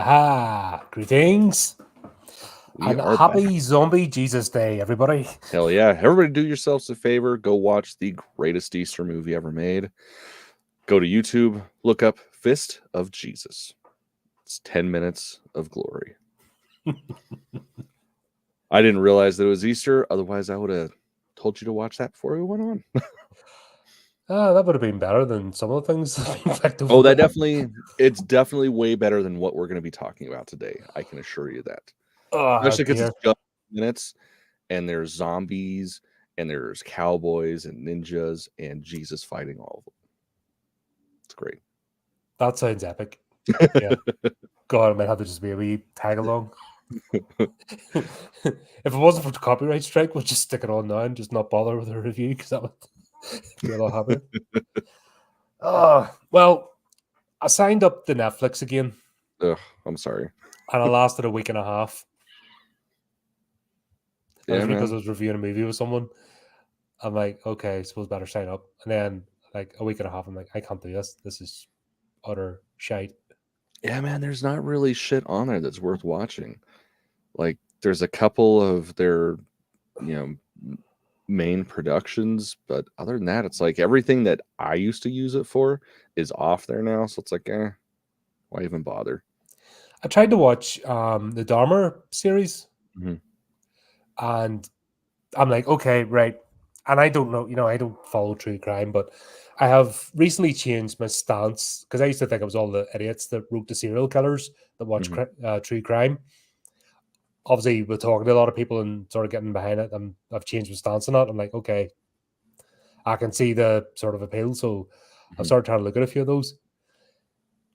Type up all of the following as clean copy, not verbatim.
Aha! Greetings We and are happy back. Zombie Jesus Day, everybody. Hell yeah. Everybody do yourselves a favor. Go watch the greatest Easter movie ever made. Go to YouTube, look up Fist of Jesus. It's 10 minutes of glory. I didn't realize that it was Easter. Otherwise, I would have told you to watch that before we went on. That would have been better than some of the things that we picked over Oh, the it's definitely way better than what we're going to be talking about today. I can assure you that. Especially because dear. it's just minutes and there's zombies and there's cowboys and ninjas and Jesus fighting all of them. It's great. That sounds epic. Yeah. God, I might have to just be a wee tag along. If it wasn't for the copyright strike, we'll just stick it on now and just not bother with a review because that would be a lot happier. Well, I signed up to Netflix again. Ugh, I'm sorry. And I lasted a week and a half. Yeah, That was because I man. was reviewing a movie with someone. I'm like, okay, I suppose better sign up. And then like a week and a half, I'm like, I can't do this. This is utter shite. Yeah, man, there's not really shit on there that's worth watching. Like, there's a couple of their, main productions, but other than that, it's like everything that I used to use it for is off there now. So it's like, why even bother? I tried to watch the Dahmer series, Mhm. and I'm like, okay, right. And I don't know, I don't follow true crime, but I have recently changed my stance because I used to think it was all the idiots that wrote the serial killers that watch Mhm. true crime. Obviously, we're talking to a lot of people and sort of getting behind it, and I've changed my stance on that. I'm like, okay, I can see the sort of appeal, so I've Mhm. started trying to look at a few of those.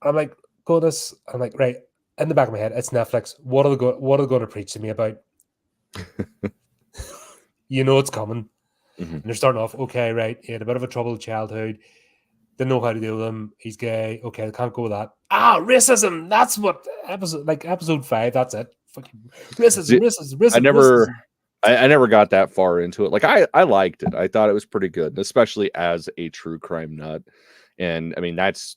I'm like, go this. I'm like, right. In the back of my head, it's Netflix. What are they going to preach to me about? You know it's coming. Mhm. And they're starting off, okay, right. He had a bit of a troubled childhood. Didn't know how to deal with him. He's gay. Okay, I can't go with that. Racism. That's what episode 5. That's it. Fucking racism, See, racism, I racism, never, racism. I never got that far into it. Like, I liked it. I thought it was pretty good, especially as a true crime nut. And I mean, that's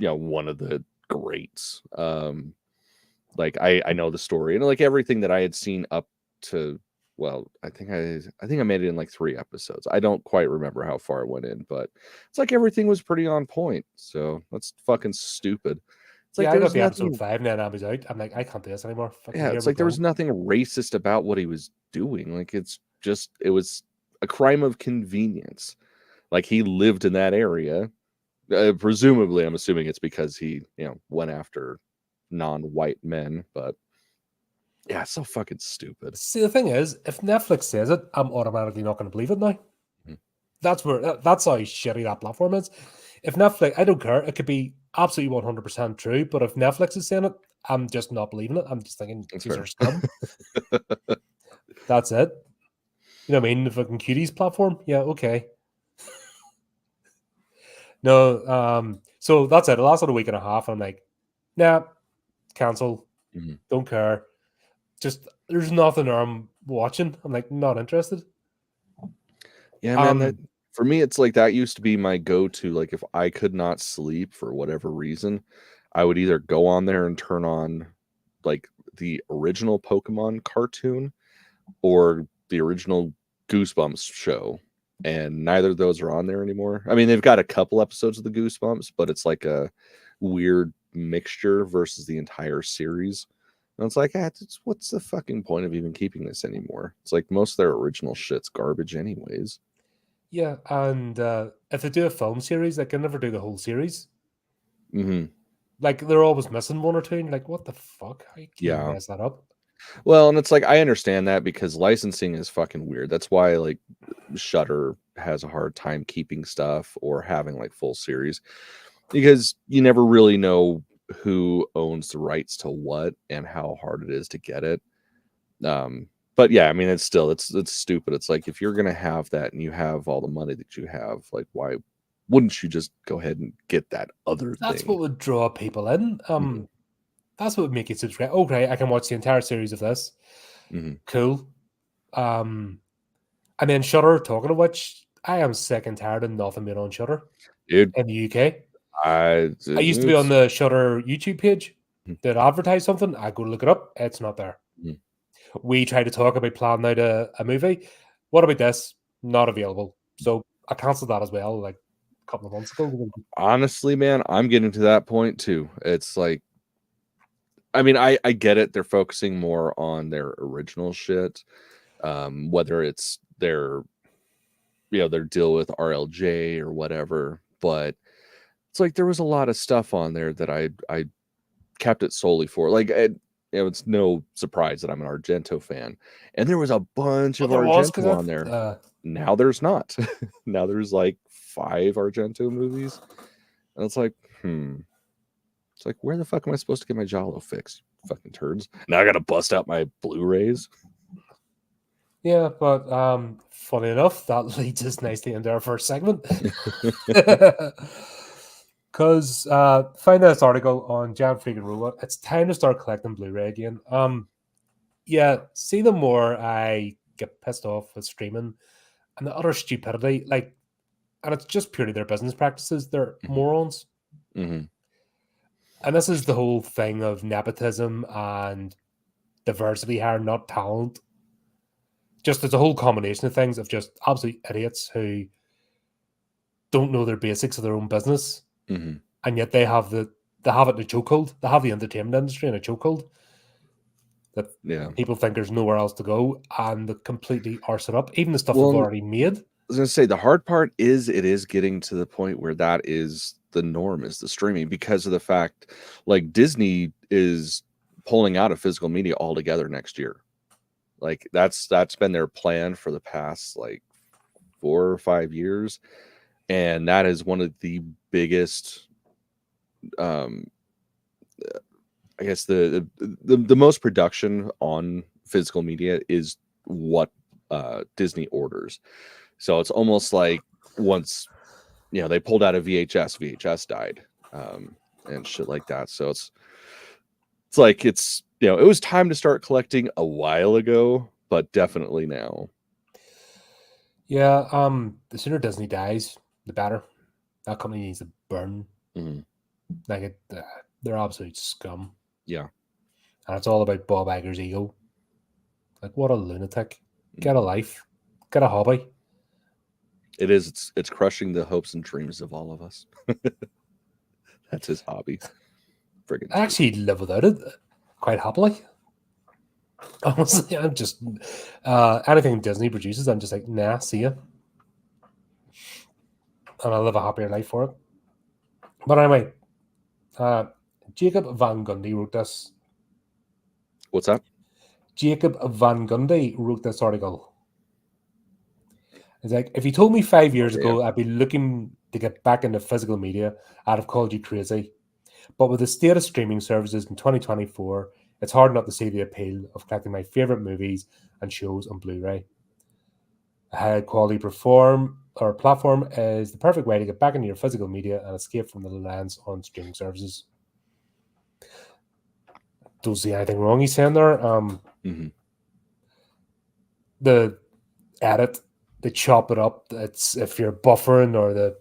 one of the greats. Like I know the story and like everything that I had seen up to, well, I think I made it in like 3 episodes. I don't quite remember how far it went in, but it's like everything was pretty on point. So that's fucking stupid. It's like Yeah, I there got was the episode nothing. 5 and then I was out. I'm like, I can't do this anymore. Fucking Yeah, here it's we like there was go. nothing racist about what he was doing. Like it was a crime of convenience. Like he lived in that area. Presumably, I'm assuming it's because he, went after non-white men, but yeah, it's so fucking stupid. See, the thing is, if Netflix says it, I'm automatically not going to believe it now. Mhm. That's how shitty that platform is. If Netflix, I don't care. It could be absolutely 100% true, but if Netflix is saying it, I'm just not believing it. I'm just thinking That's these fair. are scum. That's it. You know what I mean? The fucking cuties platform. Yeah, okay. No, so that's it. It lasted a week and a half. And I'm like, nah, cancel. Mhm. Don't care. Just there's nothing I'm watching. I'm like, not interested. Yeah, man, that for me, it's like that used to be my go-to. Like if I could not sleep for whatever reason, I would either go on there and turn on like the original Pokemon cartoon or the original Goosebumps show. And neither of those are on there anymore. I mean, they've got a couple episodes of the Goosebumps, but it's like a weird mixture versus the entire series. And it's like, what's the fucking point of even keeping this anymore? It's like most of their original shit's garbage, anyways. Yeah, and if they do a film series, they can never do the whole series. Hmm. Like they're always missing one or two. And you're like, what the fuck? How can you Yeah. mess that up? Well, and it's like I understand that because licensing is fucking weird. That's why like Shudder has a hard time keeping stuff or having like full series because you never really know who owns the rights to what and how hard it is to get it. But yeah, I mean it's stupid. It's like if you're gonna have that and you have all the money that you have, like why wouldn't you just go ahead and get that other That's thing? what would draw people in. Mhm. That's what would make you subscribe. Okay, I can watch the entire series of this. Mhm. Cool. And then Shutter, talking of which, I am sick and tired of nothing being on Shutter Dude, in the UK. I used to be on it's the Shutter YouTube page. that advertise something, I go look it up, it's not there. We try to talk about planning out a movie. What about this? Not available. So I cancelled that as well, like a couple of months ago. Honestly, man, I'm getting to that point too. It's like, I mean, I get it. They're focusing more on their original shit, whether it's their deal with RLJ or whatever. But it's like there was a lot of stuff on there that I kept it solely for. Like, it's no surprise that I'm an Argento fan, and there was a bunch of Argento on there. Now there's not. Now there's like 5 Argento movies, and it's like, It's like, where the fuck am I supposed to get my Jalo fixed? Fucking turds. Now I gotta bust out my Blu-rays. Yeah, but funny enough, that leads us nicely into our first segment. Because find this article on Giant Freaking Robot. It's time to start collecting Blu-ray again. Yeah, see, the more I get pissed off with streaming and the utter stupidity, like, and it's just purely their business practices. They're morons. And this is the whole thing of nepotism and diversity here, not talent. Just it's a whole combination of things of just absolute idiots who don't know their basics of their own business, and yet they have it in a chokehold. They have the entertainment industry in a chokehold that people think there's nowhere else to go, and they completely arse it up. Even the stuff they've already made. I was gonna say the hard part is it is getting to the point where that is the norm, is the streaming, because of the fact like Disney is pulling out of physical media altogether next year. Like that's been their plan for the past like 4 or 5 years, and that is one of the biggest I guess the most production on physical media is what Disney orders. So it's almost like once they pulled out of VHS died, and shit like that. So it's like it was time to start collecting a while ago, but definitely now. Yeah, the sooner Disney dies, the better. That company needs to burn. Like they're absolute scum. Yeah, and it's all about Bob Iger's ego. Like, what a lunatic! Get a life, get a hobby. It is. It's crushing the hopes and dreams of all of us. That's his hobby. Friggin' I actually live without it quite happily. Honestly, I'm just anything Disney produces, I'm just like, nah, see ya. And I live a happier life for it. But anyway, Jacob Van Gundy wrote this. What's that? Jacob Van Gundy wrote this article. It's like, if you told me 5 years ago I'd be looking to get back into physical media, I'd have called you crazy. But with the state of streaming services in 2024, it's hard not to see the appeal of collecting my favorite movies and shows on Blu-ray. A high quality platform is the perfect way to get back into your physical media and escape from the reliance on streaming services. Don't see anything wrong he's saying there. The edit, they chop it up. It's if you're buffering or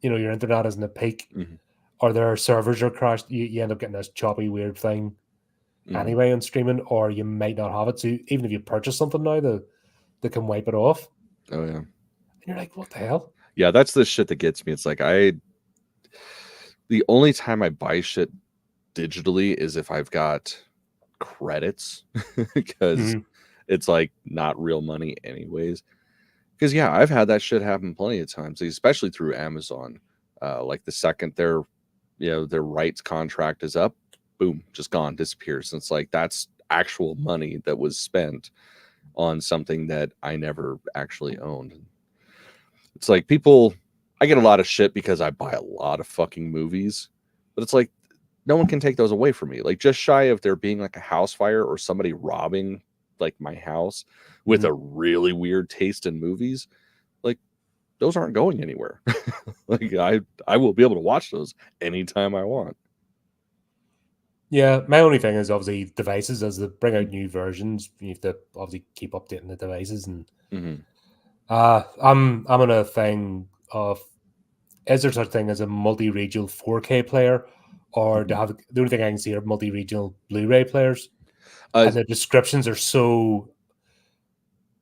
your internet isn't a peak, or their servers are crashed, you end up getting this choppy, weird thing anyway on streaming, or you might not have it. So even if you purchase something now, they can wipe it off. Oh yeah. And you're like, what the hell? Yeah, that's the shit that gets me. It's like the only time I buy shit digitally is if I've got credits, because it's like not real money anyways. Because yeah, I've had that shit happen plenty of times, especially through Amazon. Like the second their rights contract is up, boom, just gone, disappears. And it's like that's actual money that was spent on something that I never actually owned. It's like I get a lot of shit because I buy a lot of fucking movies, but it's like no one can take those away from me. Like just shy of there being like a house fire or somebody robbing like my house with a really weird taste in movies, like those aren't going anywhere. Like I will be able to watch those anytime I want. Yeah, my only thing is obviously devices. As they bring out new versions, you have to obviously keep updating the devices. And I'm on a thing of, is there such thing as a multi-regional 4K player, or they have the only thing I can see are multi-regional Blu-ray players, and the descriptions are so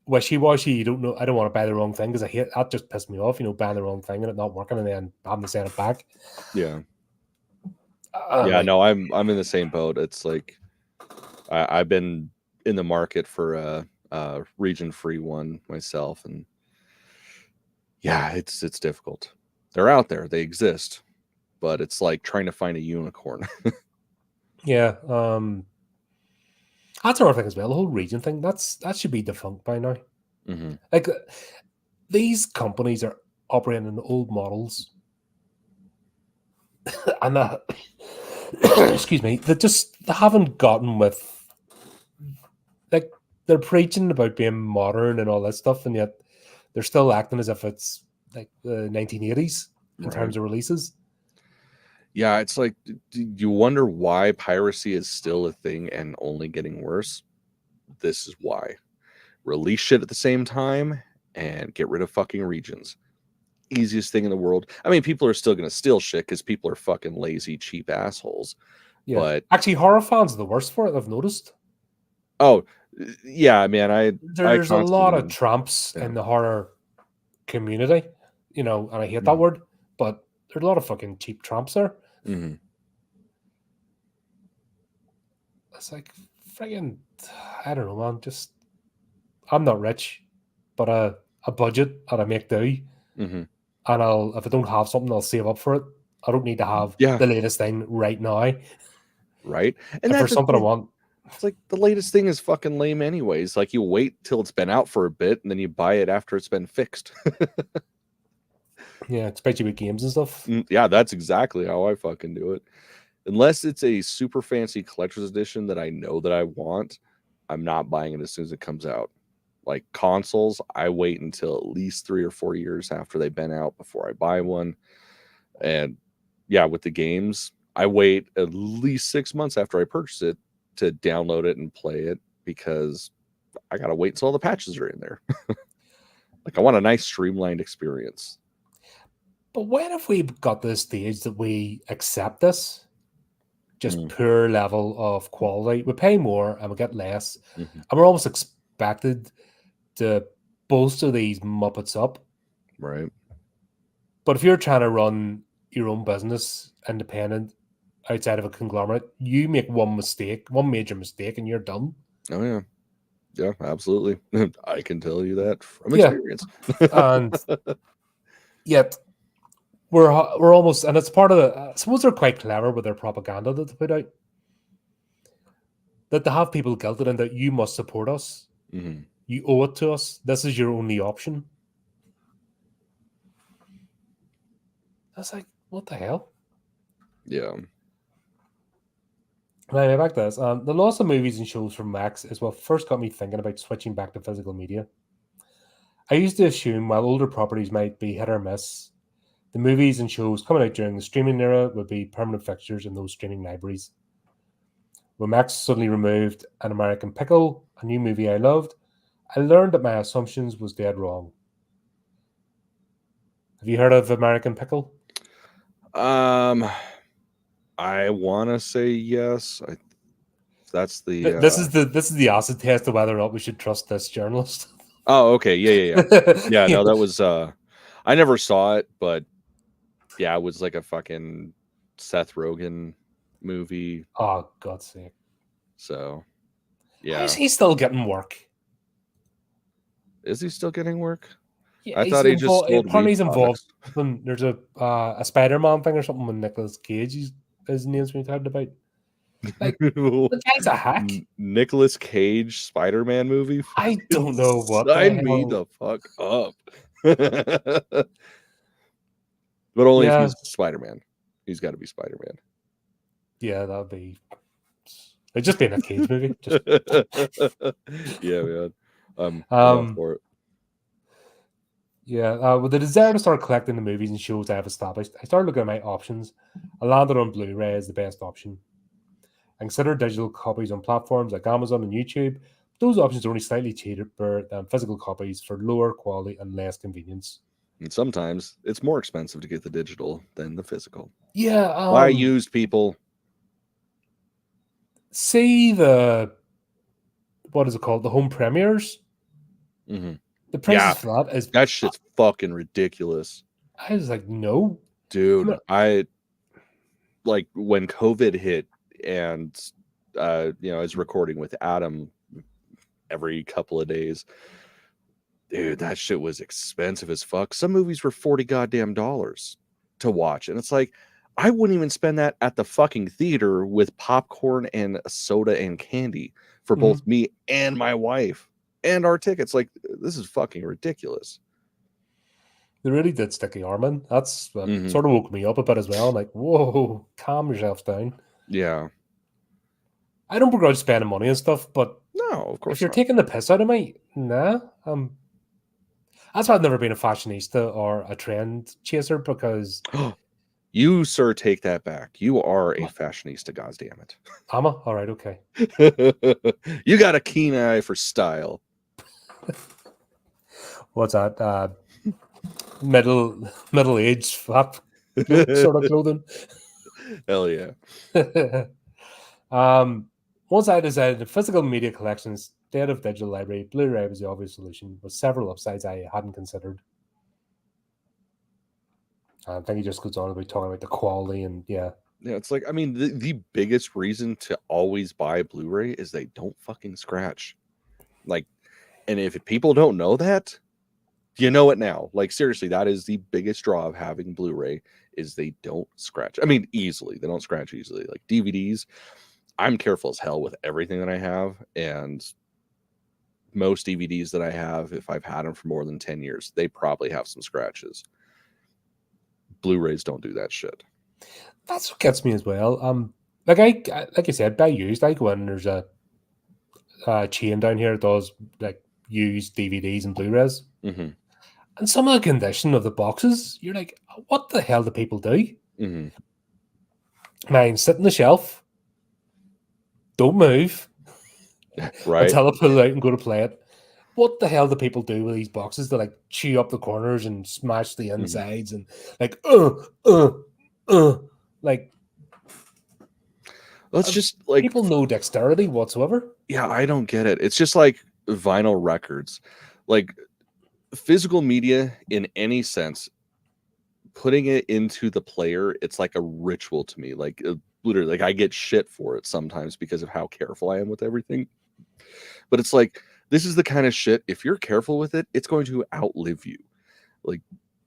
wishy-washy. You don't know. I don't want to buy the wrong thing because I hate that. Just pissed me off. Buying the wrong thing and it not working, and then having to send it back. Yeah. No, I'm in the same boat. It's like I've been in the market for a region-free one myself, and yeah, it's difficult. They're out there, they exist, but it's like trying to find a unicorn. Yeah, that's another thing as well. The whole region thing that should be defunct by now. Like these companies are operating in old models, and that excuse me, they haven't gotten with, like, they're preaching about being modern and all that stuff, and yet they're still acting as if it's like the 1980s in terms of releases. Yeah, it's like, you wonder why piracy is still a thing and only getting worse. This is why. Release shit at the same time and get rid of fucking regions. Easiest thing in the world. I mean, people are still going to steal shit because people are fucking lazy, cheap assholes. Yeah. But actually, horror fans are the worst for it, I've noticed. Oh, yeah, man. There's a lot of tramps in the horror community, and I hate that word, but there's a lot of fucking cheap tramps there. It's like, friggin', I don't know, man. Just, I'm not rich, but a budget and I make do. And if I don't have something, I'll save up for it. I don't need to have the latest thing right now. Right. And for something I want. It's like the latest thing is fucking lame anyways. Like, you wait till it's been out for a bit and then you buy it after it's been fixed. Yeah, especially with games and stuff. Yeah, that's exactly how I fucking do it. Unless it's a super fancy collector's edition that I know that I want, I'm not buying it as soon as it comes out. Like consoles, I wait until at least 3 or 4 years after they've been out before I buy one. And yeah, with the games, I wait at least 6 months after I purchase it to download it and play it, because I gotta wait until all the patches are in there. Like, I want a nice streamlined experience. But when have we got to the stage that we accept this? Just poor level of quality. We pay more and we get less. And we're almost expected to bolster these Muppets up. Right. But if you're trying to run your own business independent outside of a conglomerate, you make one major mistake, and you're done. Oh, yeah. Yeah, absolutely. I can tell you that from experience. And yet we're almost, and it's part of the, I suppose they're quite clever with their propaganda that they put out, that they have people guilted in that you must support us. You owe it to us. This is your only option. That's like, what the hell? Yeah. Anyway, back to this. The loss of movies and shows from Max is what first got me thinking about switching back to physical media. I used to assume while older properties might be hit or miss, the movies and shows coming out during the streaming era would be permanent fixtures in those streaming libraries. When Max suddenly removed An American Pickle, a new movie I loved, I learned that my assumptions was dead wrong. Have you heard of American Pickle? I want to say yes. That's the this is the acid test of whether or not we should trust this journalist. Oh, okay. Yeah. Yeah, no, that was I never saw it, but yeah, it was like a fucking Seth Rogen movie. Oh, God's sake. So, yeah. How is he still getting work? Is he still getting work? Yeah, I thought he just apparently he's involved. There's a Spider-Man thing or something with Nicolas Cage. His name's been talked about. Like, the guy's a hack. Nicolas Cage Spider-Man movie? I don't know what. Sign me the fuck up. But only if he's Spider-Man. He's got to be Spider-Man. Yeah, that'd be. It'd just be a Cage movie. Yeah, man. I'm all for it. Yeah, with the desire to start collecting the movies and shows I have established, I started looking at my options. I landed on Blu-ray as the best option. I considered digital copies on platforms like Amazon and YouTube. Those options are only slightly cheaper than physical copies for lower quality and less convenience. And sometimes it's more expensive to get the digital than the physical. Yeah. Why used people? see what is it called? The home premieres. Mm-hmm. The prices for that shit's fucking ridiculous. I was like, no, dude. I like when COVID hit, and I was recording with Adam every couple of days. Dude, that shit was expensive as fuck. Some movies were $40 goddamn to watch, and it's like, I wouldn't even spend that at the fucking theater with popcorn and soda and candy for both me and my wife and our tickets. Like, this is fucking ridiculous. They really did stick the arm in. That's sort of woke me up a bit as well. I'm like, whoa, calm yourself down. Yeah. I don't begrudge spending money and stuff, but no, of course if you're not. taking the piss out of me, nah. That's why I've never been a fashionista or a trend chaser, because you, sir, take that back. You are a fashionista, goddammit. Am I? All right, okay. You got a keen eye for style. What's that? Middle aged fat sort of clothing. Hell yeah. Once I decided the physical media collections, instead of digital library, Blu-ray was the obvious solution, with several upsides I hadn't considered. I think he just goes on about talking about the quality and yeah, it's like, I mean, the biggest reason to always buy Blu-ray is they don't fucking scratch. Like, and if people don't know that, you know it now. Like, seriously, that is the biggest draw of having Blu-ray, is they don't scratch. I mean, easily. They don't scratch easily. Like DVDs, I'm careful as hell with everything that I have, and most DVDs that I have, if I've had them for more than 10 years, they probably have some scratches. Blu-rays don't do that shit. That's what gets me as well. Like I said, buy used. I go in, there's a chain down here that does like used DVDs and Blu-rays, and some of the condition of the boxes, you're like, what the hell do people do? Mine sit on the shelf, don't move, right? Until I pull it out and go to play it. What the hell do people do with these boxes? They like chew up the corners and smash the insides and like like. Let's just like, people no dexterity whatsoever. Yeah, I don't get it. It's just like vinyl records, like physical media in any sense. Putting it into the player, it's like a ritual to me. Like literally, like I get shit for it sometimes because of how careful I am with everything. But it's like, this is the kind of shit, if you're careful with it, it's going to outlive you. Like,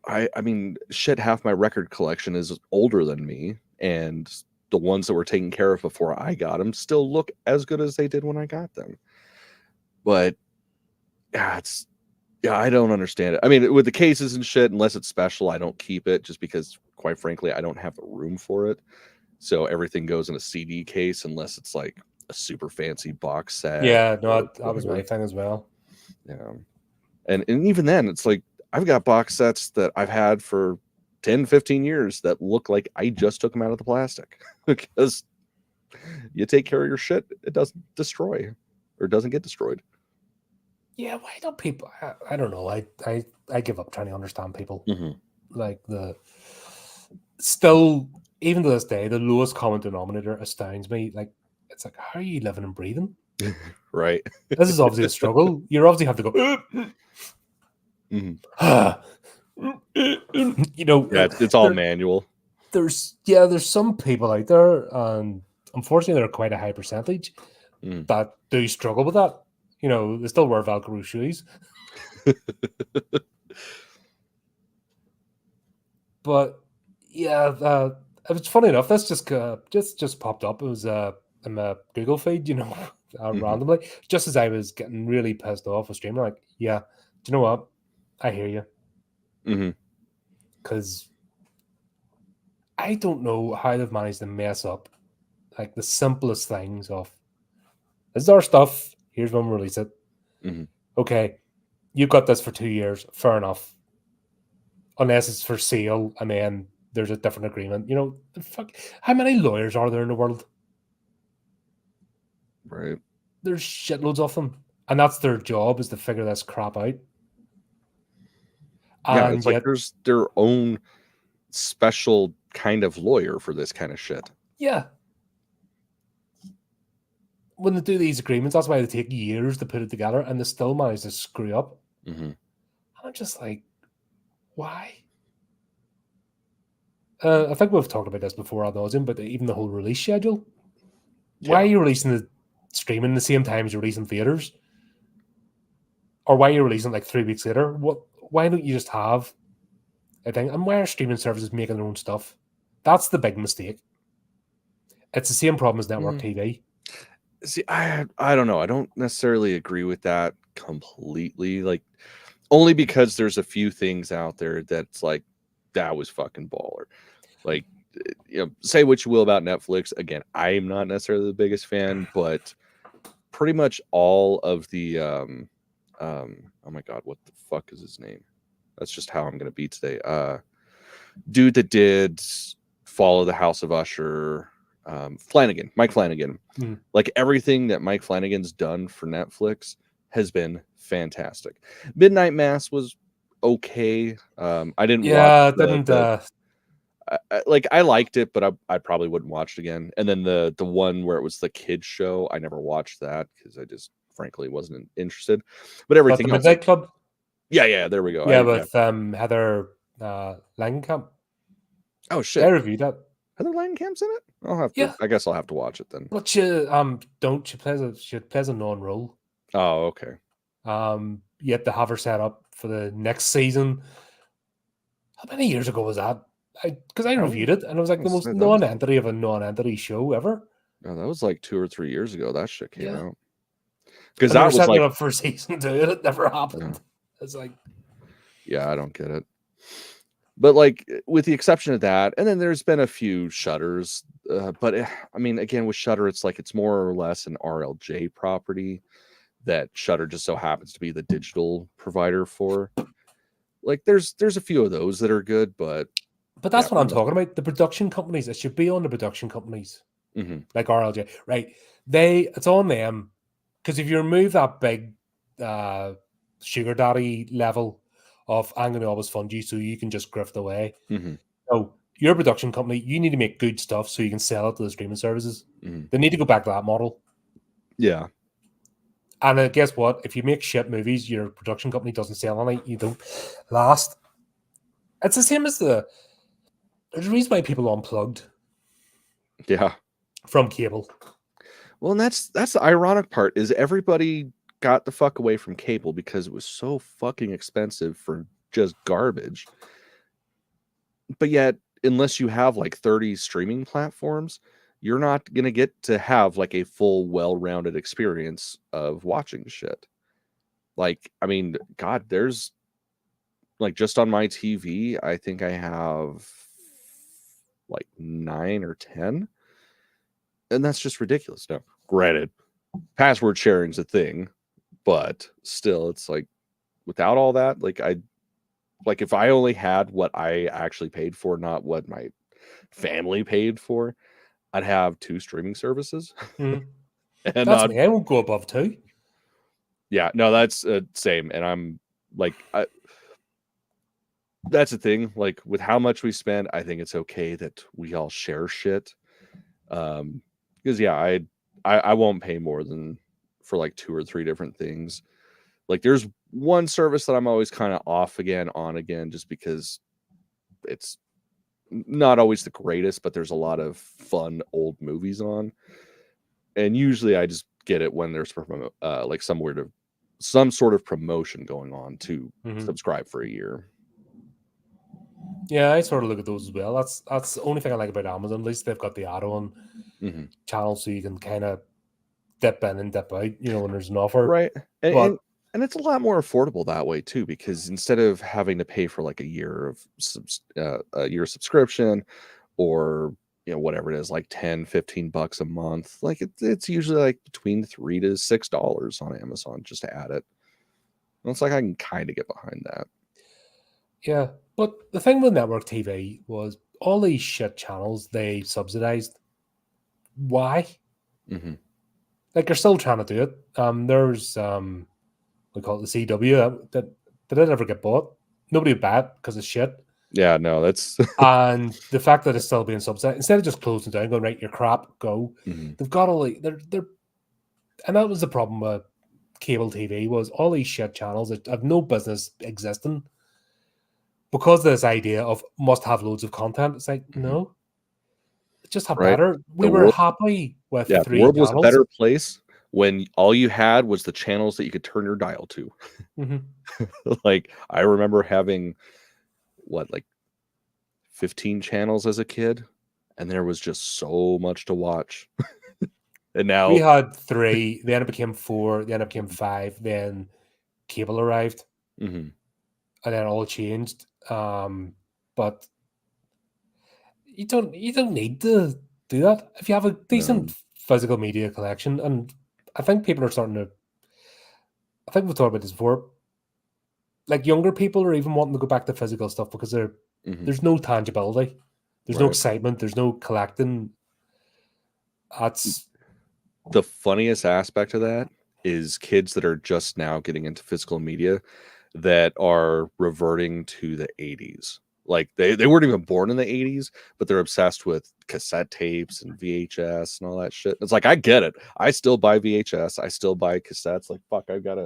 I mean, shit, half my record collection is older than me, and the ones that were taken care of before I got them still look as good as they did when I got them. But yeah, I don't understand it. I mean, with the cases and shit, unless it's special, I don't keep it, just because, quite frankly, I don't have the room for it. So everything goes in a CD case unless it's like a super fancy box set. Yeah, no, that was my thing as well. Yeah. And even then, it's like, I've got box sets that I've had for 10, 15 years that look like I just took them out of the plastic, because you take care of your shit, it doesn't destroy, or doesn't get destroyed. Yeah, why don't people? I don't know. I give up trying to understand people. Like still, even to this day, the lowest common denominator astounds me. Like, it's like, how are you living and breathing? Right. This is obviously a struggle. You obviously have to go. You know, yeah, it's all manual. There's some people out there, and unfortunately, they're quite a high percentage that do struggle with that. You know, they still wear Velcro shoes. But yeah, it's funny enough. That's just popped up. It was in my Google feed, you know, randomly, just as I was getting really pissed off with streaming. Like, yeah, do you know what? I hear you. Because I don't know how they've managed to mess up like the simplest things of, this is our stuff. Here's when we release it. Okay, you've got this for 2 years. Fair enough. Unless it's for sale and then there's a different agreement. You know, fuck. How many lawyers are there in the world? Right. There's shitloads of them. And that's their job, is to figure this crap out. Yeah, and it's like there's their own special kind of lawyer for this kind of shit. Yeah. when they do these agreements, that's why they take years to put it together, and they still manage to screw up. I'm just like, why? I think we've talked about this before ad nauseam, but even the whole release schedule. Why are you releasing the streaming the same time as you're releasing theaters? Or why are you releasing like 3 weeks later? Why don't you just have a thing? And why are streaming services making their own stuff? That's the big mistake. It's the same problem as network TV. See, I don't know. I don't necessarily agree with that completely. Like, only because there's a few things out there that's like, that was fucking baller. Like, you know, say what you will about Netflix. Again, I'm not necessarily the biggest fan, but pretty much all of the oh my god, what the fuck is his name? That's just how I'm gonna be today. Dude that did Follow the House of Usher, Mike Flanagan. Like, everything that Mike Flanagan's done for Netflix has been fantastic. Midnight Mass was okay. I didn't watch I liked it, but I probably wouldn't watch it again. And then the one where it was the kids show, I never watched that because I just frankly wasn't interested. But everything else, Midnight Club. Yeah, there we go. Yeah, with Heather Langenkamp. Oh shit! I reviewed that. Heather Langenkamp's in it. I'll have to. I guess I'll have to watch it then. But she plays a non-role. Oh, okay. You have to have her set up for the next season. How many years ago was that? Because I reviewed it, and it was like the most non-entity of a non-entity show ever. Oh, that was like 2 or 3 years ago. That shit came out. Because that was setting it up for season 2, and it never happened. It's like, yeah, I don't get it. But like, with the exception of that, and then there's been a few Shutters, but I mean, again, with Shudder, it's like it's more or less an RLJ property that Shudder just so happens to be the digital provider for. Like, there's a few of those that are good, but that's what I'm talking about. The production companies, it should be on the production companies, like RLJ, right? It's on them, because if you remove that big sugar daddy level of I'm going to always fund you so you can just grift away. So your production company, you need to make good stuff so you can sell it to the streaming services. They need to go back to that model. Yeah. And guess what? If you make shit movies, your production company doesn't sell on it, you don't last. It's the same as there's a reason why people unplugged. Yeah. From cable. Well, and that's the ironic part, is everybody got the fuck away from cable because it was so fucking expensive for just garbage. But yet, unless you have like 30 streaming platforms, you're not going to get to have like a full, well-rounded experience of watching shit. Like, I mean, God, there's like, just on my TV, I think I have like 9 or 10. And that's just ridiculous. Now, granted, password sharing's a thing, but still, it's like, without all that, like, if I only had what I actually paid for, not what my family paid for, I'd have 2 streaming services. And that's me. I won't go above 2. Yeah, no, that's same. And I'm like, that's the thing. Like, with how much we spend, I think it's okay that we all share shit. Because yeah, I won't pay more than for like 2 or 3 different things. Like, there's one service that I'm always kind of off again, on again, just because it's not always the greatest, but there's a lot of fun old movies on. And usually I just get it when there's like some sort of promotion going on to subscribe for a year. Yeah, I sort of look at those as well. That's the only thing I like about Amazon. At least they've got the add-on channel, so you can kind of dip in and dip out, when there's an offer. Right. And it's a lot more affordable that way too, because instead of having to pay for like a year of subscription, or whatever it is, like $10-15 a month, like it's usually like between $3 to $6 on Amazon just to add it. And it's like, I can kind of get behind that. Yeah, but the thing with network TV was all these shit channels they subsidized. Why? Like, they're still trying to do it. There's we call it the CW. That did it ever get bought? Nobody would buy it because it's shit. Yeah, no, that's and the fact that it's still being subsidized, instead of just closing down, going, right, you're crap, go. They've got all they're And that was the problem with cable TV, was all these shit channels that have no business existing because of this idea of must have loads of content. It's like, no, just have right. better. We The were world, happy with the 3 world was a channels. better place when all you had was the channels that you could turn your dial to. Like, I remember having like 15 channels as a kid, and there was just so much to watch. And now We had 3, then it became 4, then it became 5, then cable arrived, and then it all changed. But you don't need to do that if you have a decent physical media collection. And I think people are starting to. I think we've talked about this before. Like, younger people are even wanting to go back to physical stuff because there's no tangibility, there's no excitement, there's no collecting. That's the funniest aspect of that is kids that are just now getting into physical media that are reverting to the 80s. Like, they weren't even born in the 80s, but they're obsessed with cassette tapes and VHS and all that shit. It's like, I get it. I still buy VHS. I still buy cassettes. Like, fuck, I've got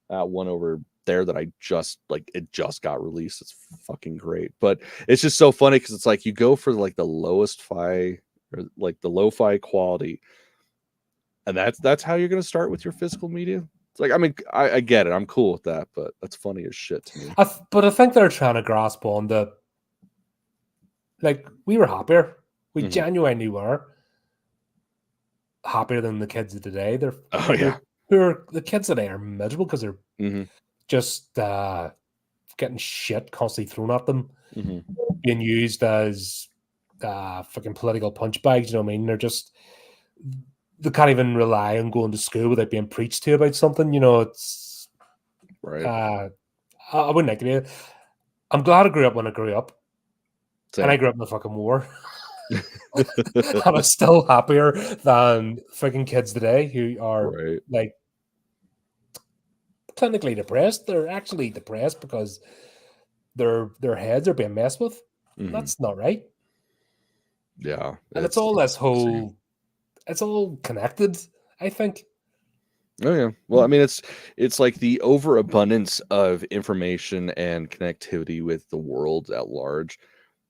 one over there that I just, like, it just got released. It's fucking great. But it's just so funny because it's like you go for like the lowest fi or like the lo-fi quality, and that's how you're going to start with your physical media. It's like, I mean, I get it. I'm cool with that, but that's funny as shit to me. but I think they're trying to grasp on the, like, we were happier. We genuinely were happier than the kids of today. They're the kids today are miserable because they're just getting shit constantly thrown at them, being used as fucking political punch bags. You know what I mean? They can't even rely on going to school without being preached to about something. You know, it's right. I wouldn't like it. I'm glad I grew up when I grew up. Same. And I grew up in the fucking war. And I'm still happier than freaking kids today who are like clinically depressed. They're actually depressed because their heads are being messed with. That's not right. Yeah. And it's all this whole, it's all connected, I think. Oh yeah. Well, I mean, it's like the overabundance of information and connectivity with the world at large.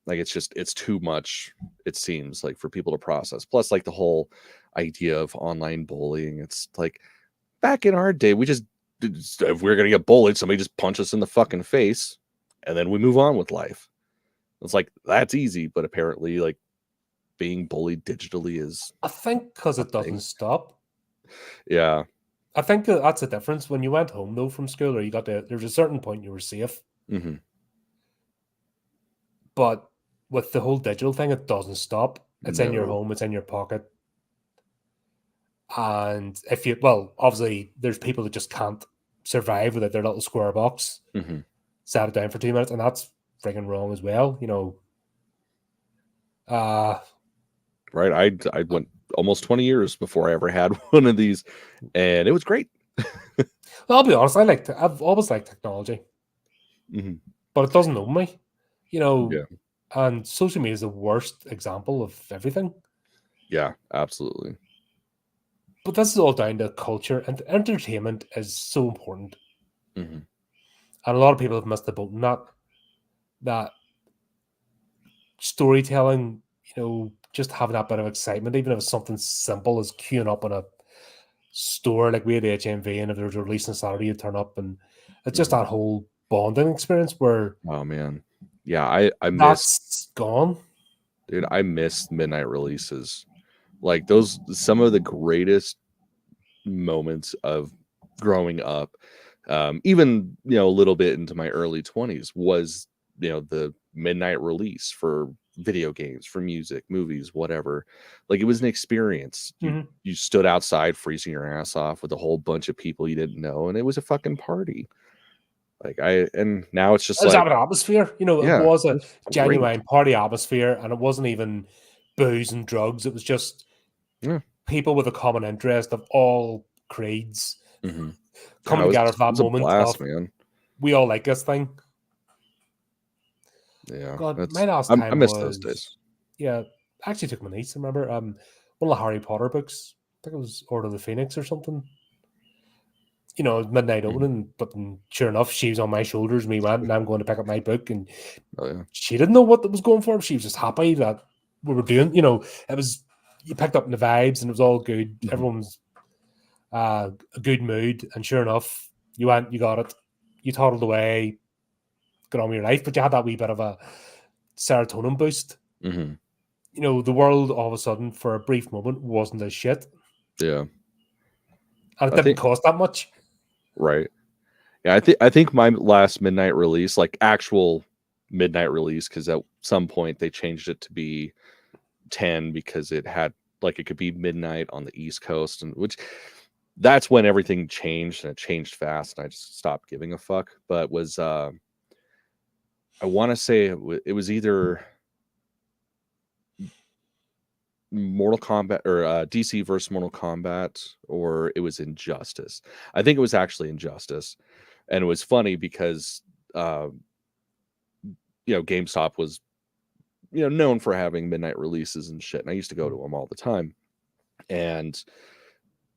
Like, it's too much, it seems like, for people to process. Plus, like, the whole idea of online bullying. It's like, back in our day, if we're gonna get bullied, somebody just punch us in the fucking face, and then we move on with life. It's like, that's easy, but apparently, like, being bullied digitally is, I think, because it doesn't stop. Yeah. I think that's the difference. When you went home, though, from school, or there's a certain point you were safe. But with the whole digital thing, it doesn't stop. It's in your home, it's in your pocket. And obviously, there's people that just can't survive without their little square box. Sat it down for 2 minutes, and that's freaking wrong as well. You know. Right. I went almost 20 years before I ever had one of these, and it was great. Well, I'll be honest. I've always liked technology, but it doesn't own me. You know. Yeah. And social media is the worst example of everything. Yeah, absolutely. But this is all down to culture, and entertainment is so important. And a lot of people have missed the boat in that storytelling, you know, just having that bit of excitement, even if it's something simple as queuing up in a store like we had HMV, and if there was a release on Saturday, you turn up, and it's just that whole bonding experience where, oh man, yeah, I miss, that's gone, dude. I miss midnight releases, like those, some of the greatest moments of growing up, even, you know, a little bit into my early 20s, was, you know, the midnight release for video games, for music, movies, whatever. Like, it was an experience. You stood outside freezing your ass off with a whole bunch of people you didn't know, and it was a fucking party. Like, and now it's just there's like an atmosphere, you know. Yeah, It was a genuine great. party atmosphere, and it wasn't even booze and drugs. It was just people with a common interest of all creeds coming together for that moment blast, of, man. we all like this thing. Yeah, God, my last time I miss those days. Yeah, I actually took my niece. I remember one of the Harry Potter books think it was Order of the Phoenix or something. You know, midnight opening, but sure enough, she was on my shoulders. We went, and I'm going to pick up my book, and she didn't know what it was going for. She was just happy that we were doing. You know, it was you picked up the vibes, and it was all good. Everyone's a good mood, and sure enough, you went, you got it, you toddled away, got on with your life, but you had that wee bit of a serotonin boost. Mm-hmm. You know, the world all of a sudden, for a brief moment, wasn't as shit. Yeah, and it didn't cost that much. Right. Yeah, I think my last midnight release, like actual midnight release, because at some point they changed it to be 10 because it had like it could be midnight on the East Coast, and which that's when everything changed, and it changed fast, and I just stopped giving a fuck. But was I want to say it was either Mortal Kombat or DC versus Mortal Kombat, or it was Injustice. I think it was actually Injustice, and it was funny because GameStop was known for having midnight releases and shit, and I used to go to them all the time. And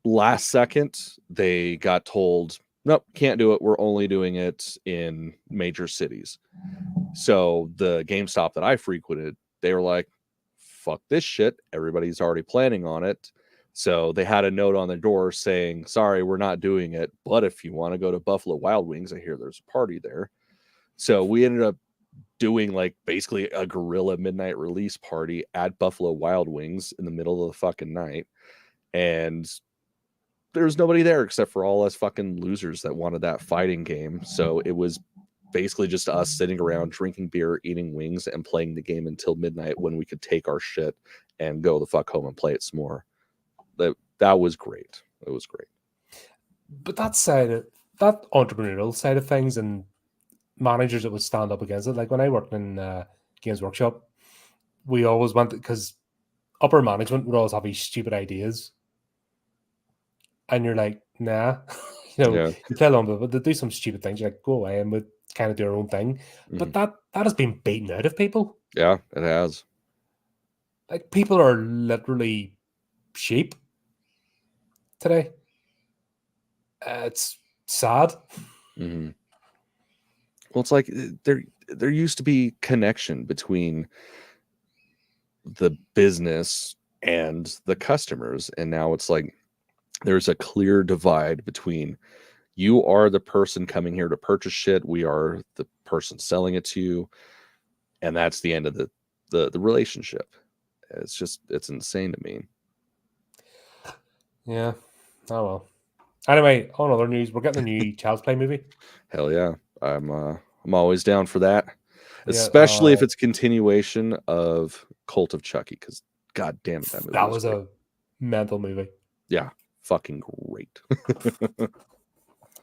last second, they got told, nope, can't do it. We're only doing it in major cities. So the GameStop that I frequented, they were like, fuck this shit. Everybody's already planning on it. So they had a note on the door saying, sorry, we're not doing it. But if you want to go to Buffalo Wild Wings, I hear there's a party there. So we ended up doing like basically a guerrilla midnight release party at Buffalo Wild Wings in the middle of the fucking night. And there was nobody there except for all us fucking losers that wanted that fighting game. So it was basically just us sitting around drinking beer, eating wings, and playing the game until midnight when we could take our shit and go the fuck home and play it some more. That was great. It was great. But that entrepreneurial side of things and managers that would stand up against it, like when I worked in Games Workshop, we always went, because upper management would always have these stupid ideas, and you're like, nah. You tell them, but they do some stupid things. You're like, go away, and we kind of do our own thing. But that has been beaten out of people. Yeah, it has. Like, people are literally sheep today. It's sad. Mm-hmm. Well, it's like there used to be connection between the business and the customers, and now it's like there's a clear divide between you are the person coming here to purchase shit, we are the person selling it to you, and that's the end of the relationship. It's insane to me. Yeah. Oh well. Anyway, on other news, we're getting a new Child's Play movie. Hell yeah. I'm always down for that. Especially if it's continuation of Cult of Chucky, because god damn it, that was a mental movie. Yeah. Fucking great.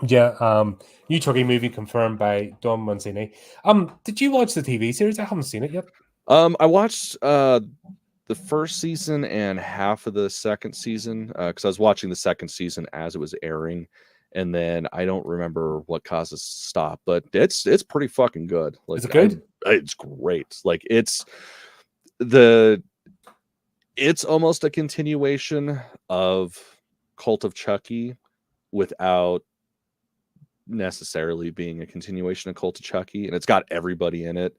Yeah, new Chucky movie confirmed by Don Mancini. Did you watch the TV series? I haven't seen it yet. I watched the first season and half of the second season because I was watching the second season as it was airing, and then I don't remember what caused us to stop, but it's pretty fucking good. Like, is it good? It's great. Like it's almost a continuation of Cult of Chucky without necessarily being a continuation of Cult of Chucky, and it's got everybody in it.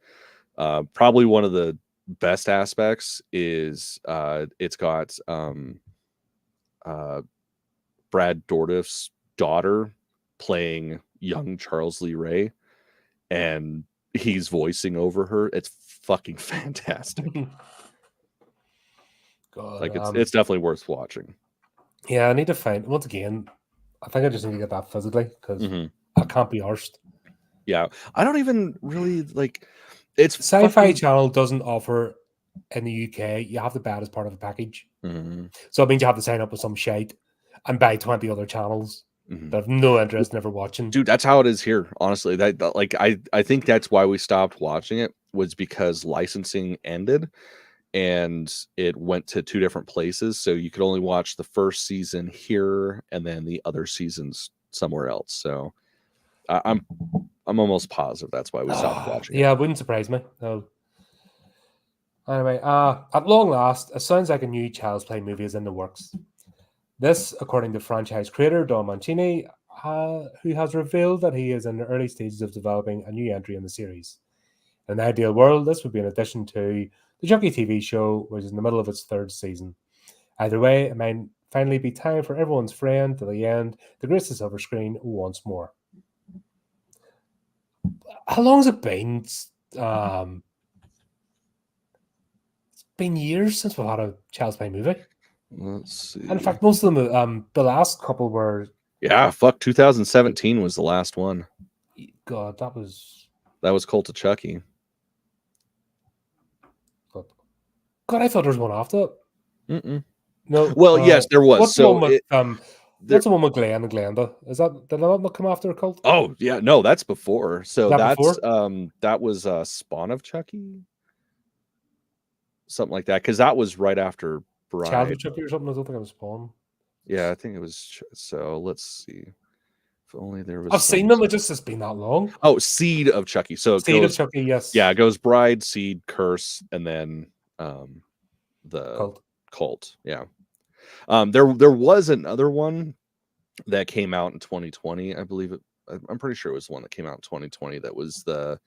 Probably one of the best aspects is it's got Brad Dourif's daughter playing young Charles Lee Ray, and he's voicing over her. It's fucking fantastic. God, like it's definitely worth watching. Yeah, I need to find, once again, I think I just need to get that physically because I can't be arsed. Yeah, I don't even really like. It's Sci-Fi Channel doesn't offer in the UK. You have to buy it as part of a package, so it means you have to sign up with some shite and buy 20 other channels that have no interest in ever watching. Dude, that's how it is here. Honestly, that like I think that's why we stopped watching it, was because licensing ended and it went to two different places, so you could only watch the first season here and then the other seasons somewhere else. So I'm almost positive that's why we stopped watching it. Yeah, it wouldn't surprise me. No. Anyway, at long last, it sounds like a new Child's Play movie is in the works. This, according to franchise creator Don Mancini, who has revealed that he is in the early stages of developing a new entry in the series. In an ideal world, this would be in addition to the Chucky TV show, which is in the middle of its 3rd season. Either way, it might finally be time for everyone's friend to the end to grace the silver screen once more. How long has it been? It's been years since we've had a Child's Play movie. Let's see. And in fact, most of them, the last couple were... Yeah, 2017 was the last one. God, that was Cult of Chucky. God, I thought there was one after it. Mm-mm. No. Well, yes, there was. What's so the one with what's the one with Glenn and Glenda? Is that did that not come after a Cult? Oh yeah, no, that's before. So that's before? That was Spawn of Chucky, something like that, because that was right after Bride. Child of Chucky or something. I don't think it was Spawn. Yeah, I think it was. So let's see. If only there was. I've seen them. It just has been that long. Oh, Seed of Chucky. So it Seed goes, of Chucky. Yes. Yeah, it goes Bride, Seed, Curse, and then the Cult. Yeah. There was another one that came out in 2020. I believe it. I'm pretty sure it was one that came out in 2020. That was the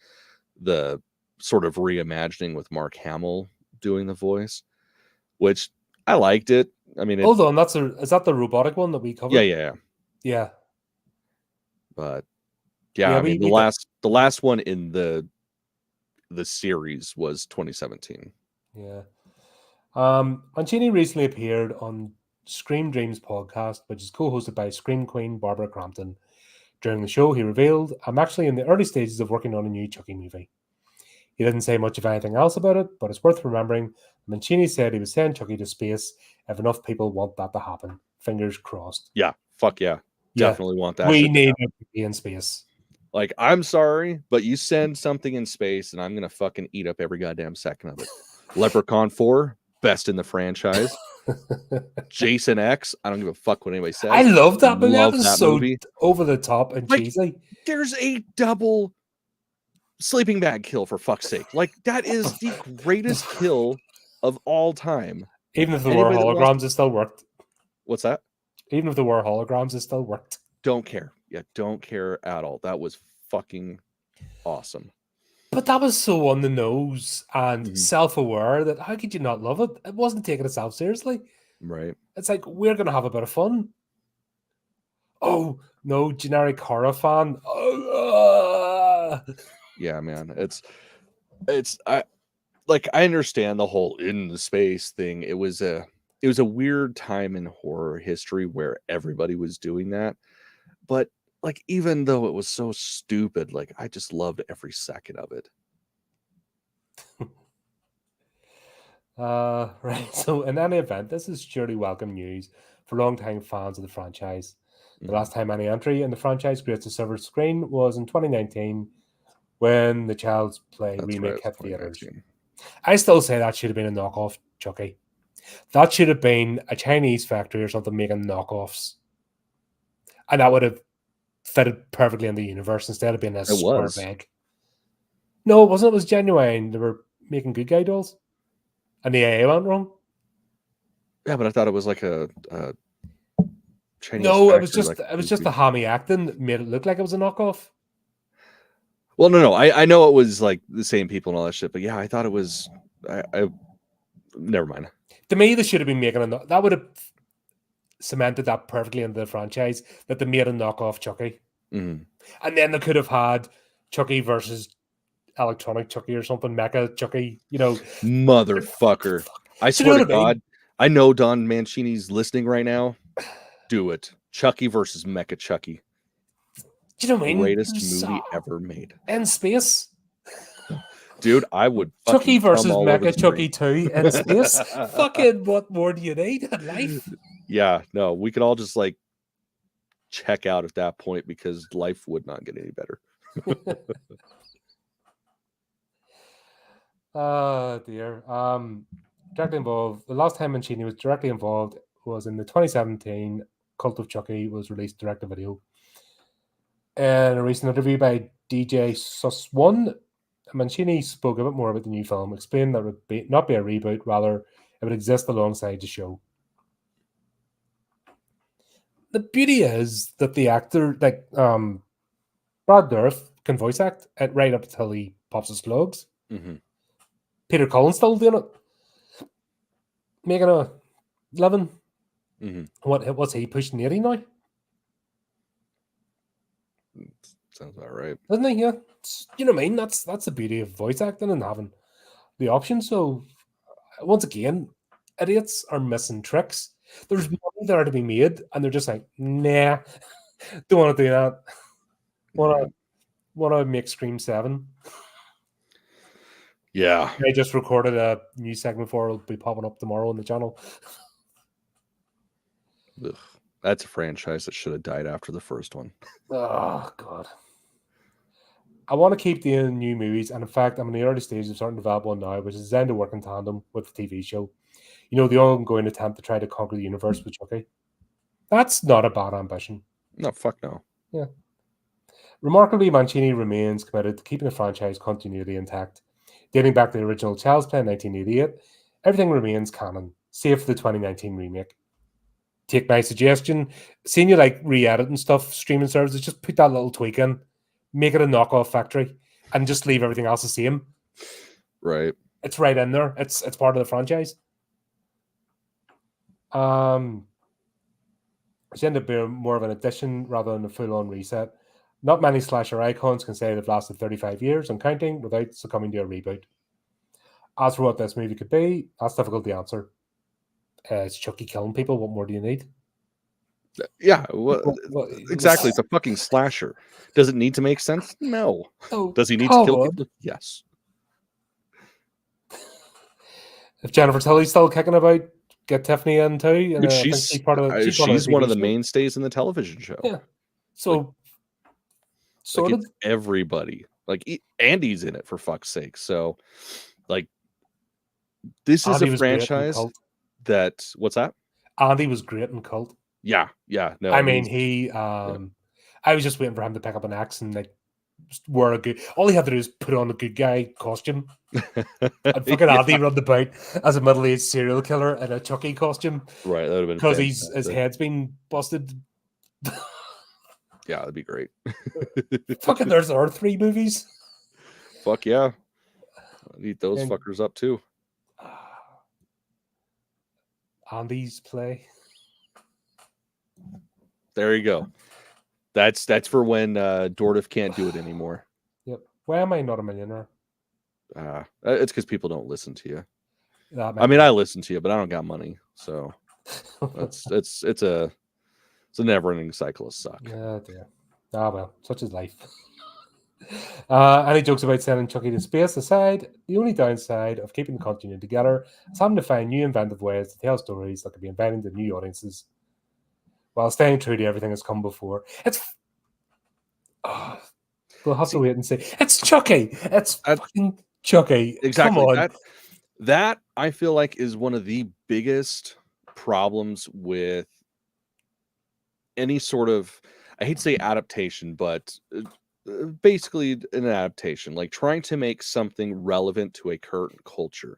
sort of reimagining with Mark Hamill doing the voice, which I liked it. I mean, hold on, is that the robotic one that we covered? Yeah. But yeah, I mean, the last one in the series was 2017. Yeah. Mancini recently appeared on Scream Dreams podcast, which is co-hosted by Scream Queen Barbara Crampton. During the show, he revealed, "I'm actually in the early stages of working on a new Chucky movie." He didn't say much of anything else about it, but it's worth remembering Mancini said he was sending Chucky to space if enough people want that to happen. Fingers crossed. Yeah, fuck yeah. Definitely want that. We need it to be in space. Like, I'm sorry, but you send something in space and I'm going to fucking eat up every goddamn second of it. Leprechaun 4, best in the franchise. Jason X, I don't give a fuck what anybody says. I love that movie. That was so over the top and cheesy. There's a double sleeping bag kill, for fuck's sake. Like, that is the greatest kill of all time. Even if there were holograms, it still worked. What's that? Even if there were holograms, it still worked. Don't care. Yeah, don't care at all. That was fucking awesome. But that was so on the nose and self-aware that how could you not love it? It wasn't taking itself seriously. Right. It's like, we're going to have a bit of fun. Oh, no, generic horror fan. Yeah, man. I understand the whole in the space thing. It was a weird time in horror history where everybody was doing that. But like, even though it was so stupid, like, I just loved every second of it. Right. So in any event, this is surely welcome news for long-time fans of the franchise. The last time any entry in the franchise graced the silver screen was in 2019 when the Child's Play remake hit theaters. I still say that should have been a knockoff Chucky. That should have been a Chinese factory or something making knockoffs. And that would have fitted perfectly in the universe instead of being a square bag. No, it wasn't. It was genuine. They were making good guy dolls. And the AA went wrong. Yeah, but I thought it was like a Chinese. No, it was just the hammy acting that made it look like it was a knockoff. Well, no. I know it was like the same people and all that shit, but yeah, I thought it was. I never mind. To me, they should have been making that would have cemented that perfectly into the franchise that they made a knockoff Chucky, and then they could have had Chucky versus Electronic Chucky or something, Mecha Chucky. You know, motherfucker. I swear to God, I know Don Mancini's listening right now. Do it, Chucky versus Mecha Chucky. Do you know what I mean? Greatest movie ever made in space. Dude, I would. Chucky versus Mecha Chucky 2 in space. Fucking, what more do you need in life? Yeah, no, we could all just like check out at that point because life would not get any better. Oh dear. Directly involved. The last time Mancini was directly involved was in the 2017 Cult of Chucky was released direct to video. In a recent interview by DJ Sus1, Mancini spoke a bit more about the new film, explained that it would not be a reboot, rather it would exist alongside the show. the beauty is that the actor, like Brad Dourif, can voice act right up until he pops his slugs. Mm-hmm. Peter Cullen's still doing it, making a living. Mm-hmm. What's he pushing 80 now? Sounds about right. Isn't he? Yeah. You know what I mean? That's the beauty of voice acting and having the option. So once again, idiots are missing tricks. There's money there to be made, and they're just like, nah, don't want to do that. Want to make Scream 7. Yeah. I just recorded a new segment for it. It'll be popping up tomorrow on the channel. Ugh. That's a franchise that should have died after the first one. Oh, God. I want to keep doing new movies, and in fact, I'm in the early stages of starting to develop one now, which is designed to work in tandem with the TV show. You know, the ongoing attempt to try to conquer the universe with Chucky. That's not a bad ambition. No, fuck no. Yeah. Remarkably, Mancini remains committed to keeping the franchise continuity intact. Dating back to the original Child's Play in 1988, everything remains canon, save for the 2019 remake. Take my suggestion, seeing you like re-editing stuff, streaming services, just put that little tweak in, make it a knockoff factory, and just leave everything else the same. Right. It's right in there. It's part of the franchise. It's ended up being more of an addition rather than a full-on reset. Not many slasher icons can say they've lasted 35 years and counting without succumbing to a reboot. As for what this movie could be, that's difficult to answer. It's Chucky killing people. What more do you need? Yeah, well, exactly. It's a fucking slasher. Does it need to make sense? No. Oh, does he need to kill people? Yes. If Jennifer Tilly's still kicking about, get Tiffany in too. And she's one of the mainstays in the television show. Yeah. So, like it's everybody. Like Andy's in it, for fuck's sake. So, like, this is a franchise that. What's that? Andy was great in Cult. Yeah. No, I mean, he. I was just waiting for him to pick up an axe and like wear a good. All he had to do is put on a good guy costume. And fucking Andy run about as a middle-aged serial killer in a Chucky costume. Right, that would have been because his head's been busted. Yeah, that'd be great. Fucking, there's our 3 movies. Fuck yeah, I'd eat those fuckers up too. Andy's Play. There you go. That's for when Dourif can't do it anymore. Yep. Why am I not a millionaire? It's because people don't listen to you. I mean, I listen to you, but I don't got money, so it's a never-ending cycle of suck. Yeah, dear. Ah, well, such is life. Any jokes about sending Chucky to space aside, the only downside of keeping the continuity together is having to find new inventive ways to tell stories that can be inviting to new audiences while staying true to everything that's come before. We'll have to wait and see. It's Chucky. It's fucking Chucky. Exactly. Come on. That I feel like is one of the biggest problems with any sort of, I hate to say adaptation, but basically an adaptation, like trying to make something relevant to a current culture.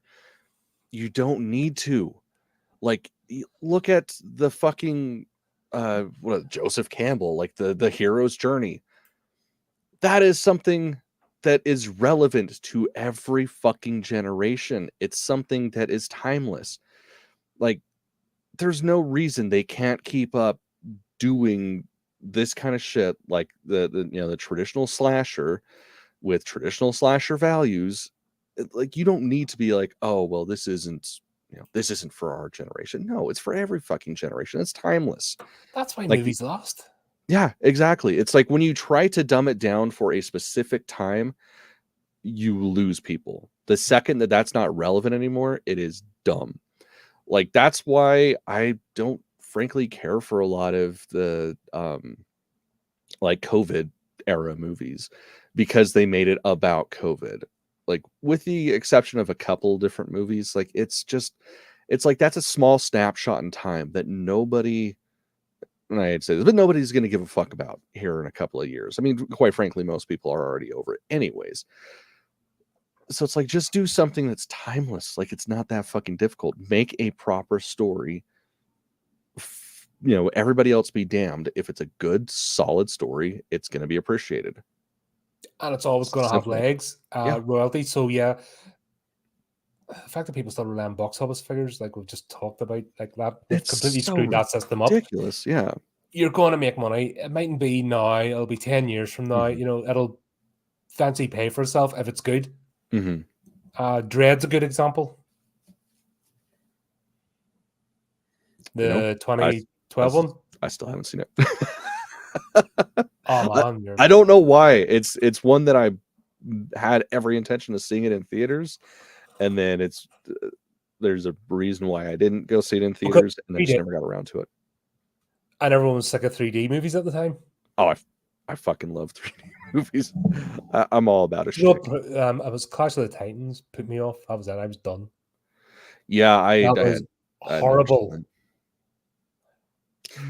You don't need to. Like, look at the fucking Joseph Campbell, like the hero's journey. That is something that is relevant to every fucking generation. It's something that is timeless. Like, there's no reason they can't keep up doing this kind of shit, like the traditional slasher with traditional slasher values. Like, you don't need to be like, oh well, this isn't for our generation. No, it's for every fucking generation. It's timeless. That's why movies lost. Yeah, exactly. It's like when you try to dumb it down for a specific time, you lose people. The second that that's not relevant anymore, it is dumb. Like, that's why I don't frankly care for a lot of the like COVID era movies, because they made it about COVID. Like, with the exception of a couple different movies, like it's like that's a small snapshot in time that nobody, and I'd say this, but nobody's going to give a fuck about here in a couple of years. I mean, quite frankly, most people are already over it anyways. So it's like, just do something that's timeless. Like, it's not that fucking difficult. Make a proper story everybody else be damned. If it's a good, solid story, it's going to be appreciated. And it's always going to have legs, royalty. So, yeah, the fact that people still rely on box office figures, like we've just talked about, like that, they've completely screwed that system up. Ridiculous, yeah. You're going to make money. It mightn't be now. It'll be 10 years from now. It'll fancy pay for itself if it's good. Dread's a good example. The 2012 one. I still haven't seen it. Oh man, I don't know why. It's one that I had every intention of seeing it in theaters, and then there's a reason why I didn't go see it in theaters, and then just never got around to it. And everyone was sick of 3D movies at the time. Oh, I fucking love 3D movies. I'm all about it. I was Clash of the Titans put me off. That was it. I was done. Yeah, that was horrible.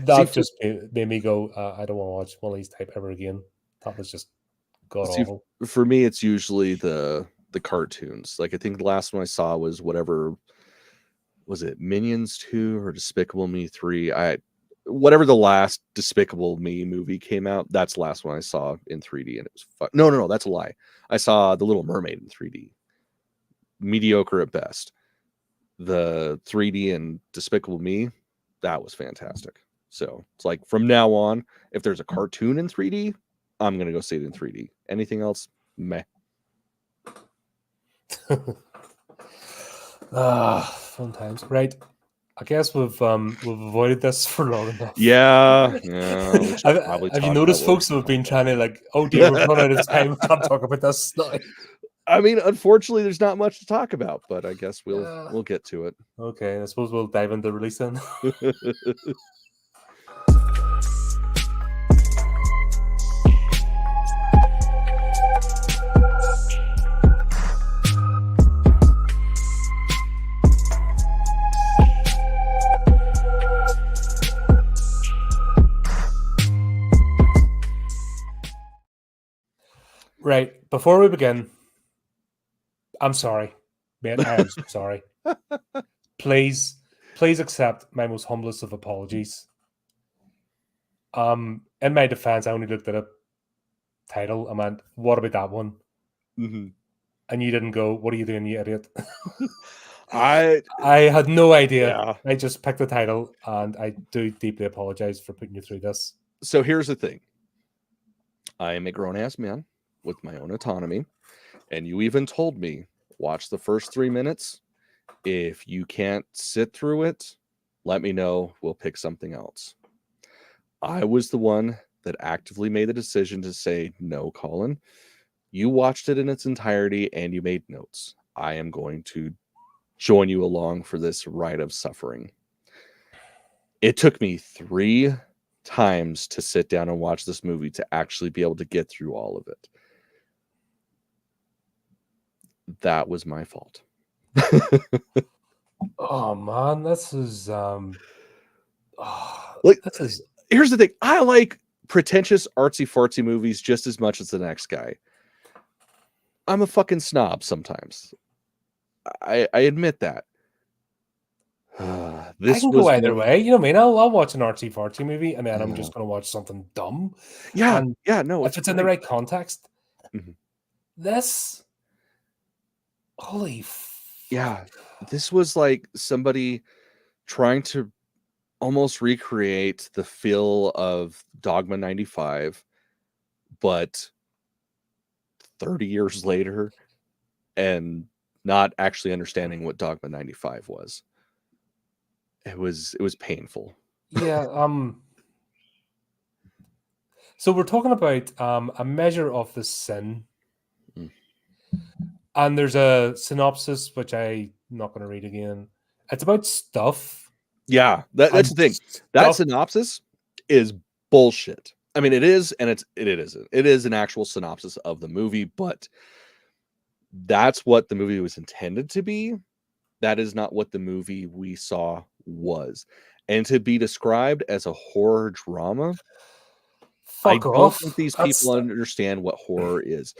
That just made me go, I don't want to watch one of these type ever again. That was just god awful. For me, it's usually the cartoons. Like I think the last one I saw was was it Minions 2 or Despicable Me 3? Whatever the last Despicable Me movie came out, that's the last one I saw in 3D, and it was fun. No, that's a lie. I saw The Little Mermaid in 3D. Mediocre at best. The 3D and Despicable Me, that was fantastic. So it's like from now on, if there's a cartoon in 3D, I'm gonna go see it in 3D. Anything else, meh. Fun times, right? I guess we've avoided this for long enough. Yeah. Have you noticed, folks, who have been trying to like, oh dear, we've run out of time. We can't talk about this now. I mean, unfortunately, there's not much to talk about, but I guess we'll get to it. Okay, I suppose we'll dive into release then. Right, before we begin, I'm sorry, mate. I am so sorry. Please accept my most humblest of apologies. In my defense, I only looked at a title. I went, "What about that one?" And you didn't go, "What are you doing, you idiot?" I had no idea. Yeah. I just picked the title, and I do deeply apologize for putting you through this. So here's the thing: I am a grown-ass man with my own autonomy, and you even told me, watch the first 3 minutes. If you can't sit through it, let me know. We'll pick something else. I was the one that actively made the decision to say, no, Colin, you watched it in its entirety and you made notes. I am going to join you along for this ride of suffering. It took me 3 times to sit down and watch this movie to actually be able to get through all of it. That was my fault. Oh man, this is here's the thing. I like pretentious artsy fartsy movies just as much as the next guy. I'm a fucking snob sometimes. I admit that. This I can go either way. You know what I mean? I'll watch an artsy fartsy movie and then I'm just gonna watch something dumb. Yeah, no. If it's in the right context. This this was like somebody trying to almost recreate the feel of Dogma 95, but 30 years later, and not actually understanding what Dogma 95 was. It was painful. Yeah. So we're talking about a measure of the sin. And there's a synopsis, which I'm not going to read again. It's about stuff. Yeah, that's the thing. That synopsis is bullshit. I mean, it is, and it isn't. It is an actual synopsis of the movie, but that's what the movie was intended to be. That is not what the movie we saw was. And to be described as a horror drama, I don't think these people understand what horror is.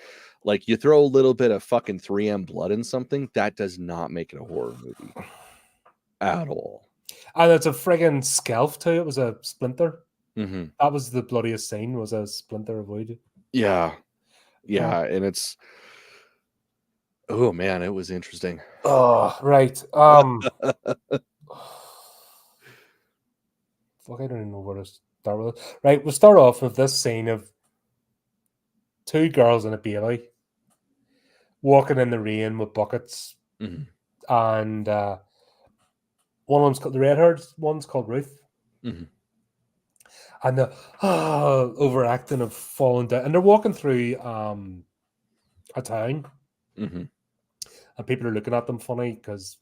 Like, you throw a little bit of fucking 3M blood in something, that does not make it a horror movie at all. And it's a friggin' scalp too. It was a splinter. Mm-hmm. That was the bloodiest scene, was a splinter avoided. Yeah. And it's, oh man, it was interesting. Oh, right. Fuck, I don't even know where to start with it. Right, we'll start off with this scene of two girls and a baby walking in the rain with buckets, and one of them's called the red-haired one's called Ruth, and the overacting of falling down, and they're walking through a town, and people are looking at them funny because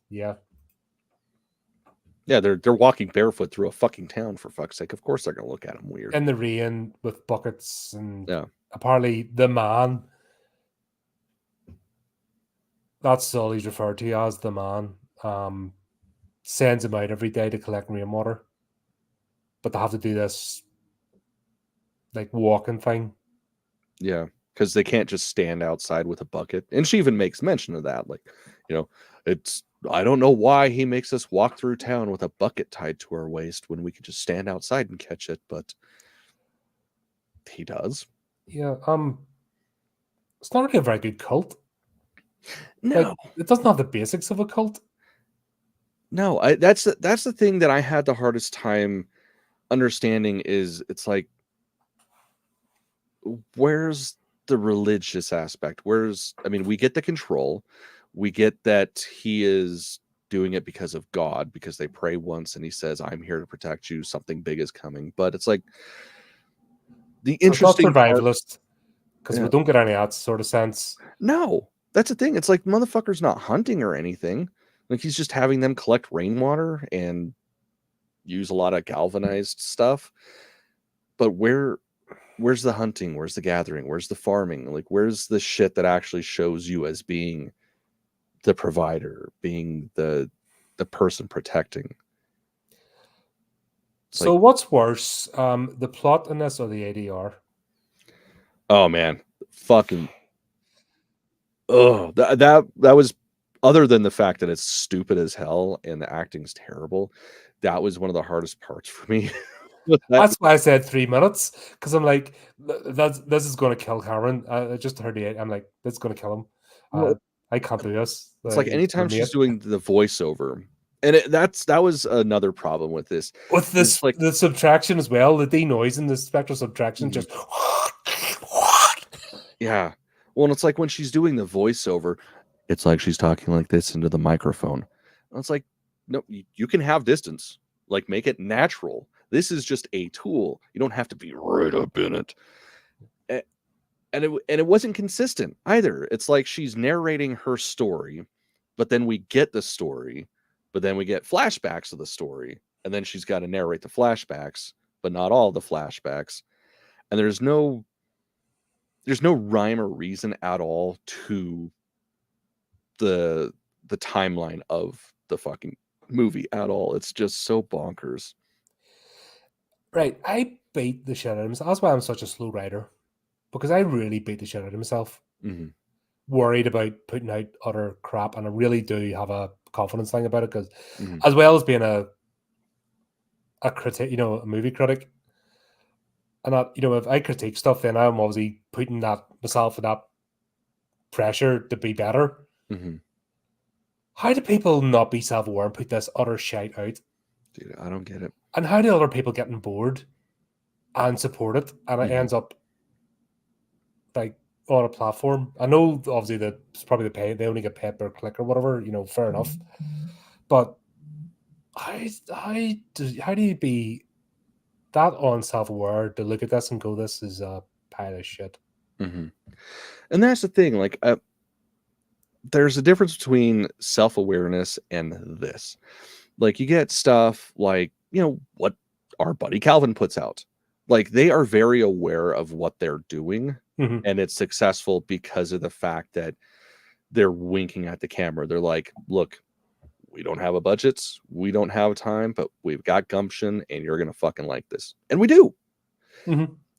they're walking barefoot through a fucking town, for fuck's sake. Of course they're gonna look at them weird in the rain with buckets, and apparently the man, that's all he's referred to as, the man, sends him out every day to collect rainwater, but they have to do this like walking thing. Yeah, because they can't just stand outside with a bucket. And she even makes mention of that, like, it's, I don't know why he makes us walk through town with a bucket tied to our waist when we could just stand outside and catch it, but he does. Yeah, it's not really a very good cult. No, like, it doesn't have the basics of a cult. No, that's the thing that I had the hardest time understanding. Is it's like, where's the religious aspect? I mean, we get the control, we get that he is doing it because of God, because they pray once and he says, I'm here to protect you, something big is coming. But it's like, the interesting survivalist, because we don't get any of that sort of sense. No, that's the thing. It's like, motherfucker's not hunting or anything. Like, he's just having them collect rainwater and use a lot of galvanized stuff. But where's the hunting? Where's the gathering? Where's the farming? Like, where's the shit that actually shows you as being the provider, being the person protecting? So what's worse, the plot in this or the ADR? Oh man, fucking that was, other than the fact that it's stupid as hell and the acting's terrible, that was one of the hardest parts for me. That's why I said 3 minutes, because I'm like, this is going to kill Cameron. I just heard the, I'm like, this is going to kill him. I can't do this. It's like anytime she's doing the voiceover, and that was another problem with this. With this, like the subtraction as well, the denoise and the spectral subtraction, just yeah. Well, and it's like when she's doing the voiceover, it's like she's talking like this into the microphone. And it's like, no, you can have distance. Like, make it natural. This is just a tool. You don't have to be right up in it. And it wasn't consistent either. It's like she's narrating her story, but then we get the story, but then we get flashbacks of the story, and then she's got to narrate the flashbacks, but not all the flashbacks. And there's no rhyme or reason at all to the timeline of the fucking movie at all. It's just so bonkers. Right. I beat the shit out of myself. That's why I'm such a slow writer, because I really beat the shit out of myself. Worried about putting out utter crap, and I really do have a confidence thing about it, because as well as being a critic, a movie critic, and that, if I critique stuff, then I'm obviously putting that myself in that pressure to be better. How do people not be self-aware and put this utter shite out? Dude, I don't get it. And how do other people get on board and support it, and it ends up like on a platform? I know obviously that it's probably they only get paid per click or whatever, fair enough. But how do you be that unself-aware to look at this and go, this is a pile of shit? And that's the thing, like, there's a difference between self-awareness and this. Like, you get stuff like, what our buddy Calvin puts out. Like, they are very aware of what they're doing, and it's successful because of the fact that they're winking at the camera. They're like, look, we don't have a budget, we don't have time, but we've got gumption, and you're gonna fucking like this. And we do.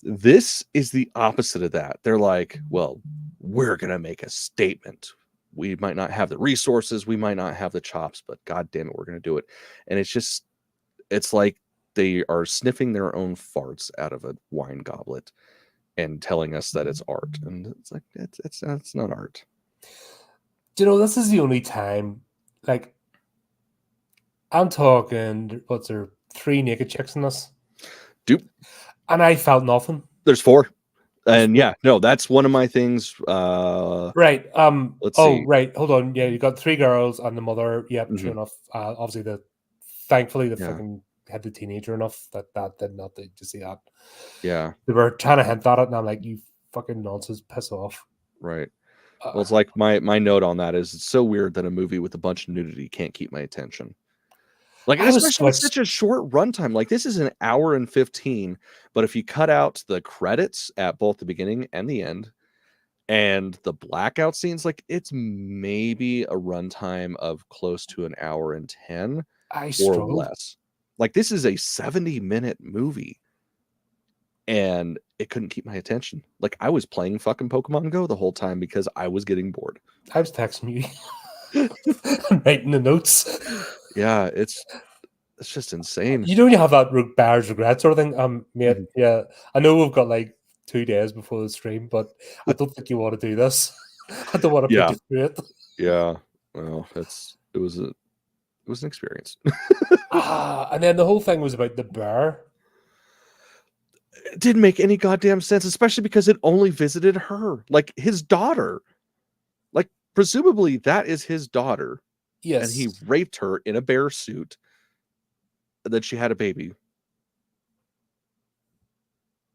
This is the opposite of that. They're like, well, we're gonna make a statement. We might not have the resources, we might not have the chops, but god damn it, we're gonna do it. And it's just, it's like they are sniffing their own farts out of a wine goblet and telling us that it's art, and it's like it's not art. Do you know, this is the only time, like, I'm talking, what's there, 3 naked chicks in this? Dude. And I felt nothing. There's 4. And yeah, no, that's one of my things. Right. Let's see. Right. Hold on. Yeah, you got 3 girls and the mother. Yep, true enough. Obviously, thankfully, they fucking had the teenager enough that did not to see that. Yeah. They were trying to hint at it, and I'm like, you fucking nonsense, piss off. Right. Well, it's like my note on that is it's so weird that a movie with a bunch of nudity can't keep my attention. Like, especially with such a short runtime. Like, this is an hour and 15, but if you cut out the credits at both the beginning and the end, and the blackout scenes, like, it's maybe a runtime of close to an hour and 10 or less. Like, this is a 70-minute movie, and it couldn't keep my attention. Like, I was playing fucking Pokemon Go the whole time because I was getting bored. I was texting you, writing the notes. Yeah, it's just insane. You know, you have that buyer's regret sort of thing. Mate, yeah, I know we've got like 2 days before the stream, but I don't think you want to do this. I don't want to put you through it. Yeah, well, it was an experience. And then the whole thing was about the bear. It didn't make any goddamn sense, especially because it only visited her, like his daughter. Like, presumably that is his daughter. Yes. And he raped her in a bear suit. And then she had a baby.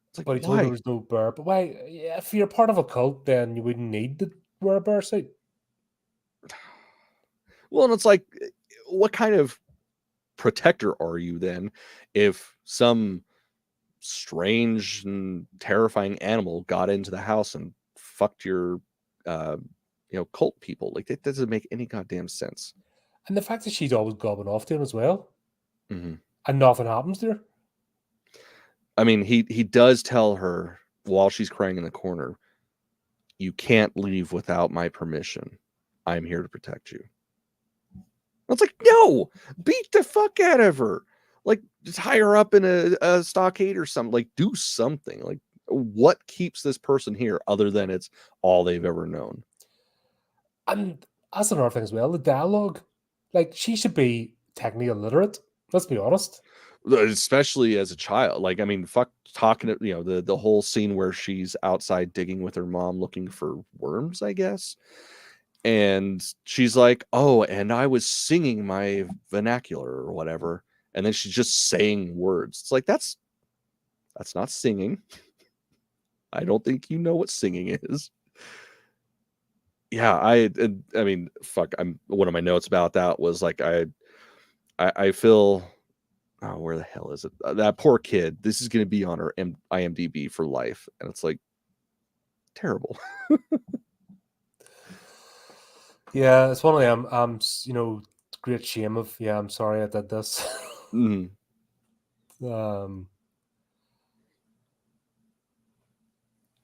It's like, but he told her there was no bear. But why? If you're part of a cult, then you wouldn't need to wear a bear suit. Well, and it's like, what kind of protector are you then if some strange and terrifying animal got into the house and fucked your cult people? Like, that doesn't make any goddamn sense. And the fact that she's always gobbing off to him as well, and nothing happens to her. I mean, he does tell her while she's crying in the corner, "You can't leave without my permission. I'm here to protect you." I was like, no, beat the fuck out of her. Like, just tie her up in a stockade or something. Like, do something. Like, what keeps this person here other than it's all they've ever known? And that's another thing as well, the dialogue. Like, she should be technically illiterate. Let's be honest. Especially as a child. Like, I mean, fuck talking to, the whole scene where she's outside digging with her mom looking for worms, I guess. And she's like, "Oh, and I was singing my vernacular or whatever." And then she's just saying words. It's like, that's not singing. I don't think you know what singing is. Yeah, I mean, fuck. One of my notes about that was like, I feel, oh, where the hell is it? That poor kid. This is going to be on her IMDb for life, and it's like terrible. Yeah, it's one of them. Great shame of, I'm sorry I did this. And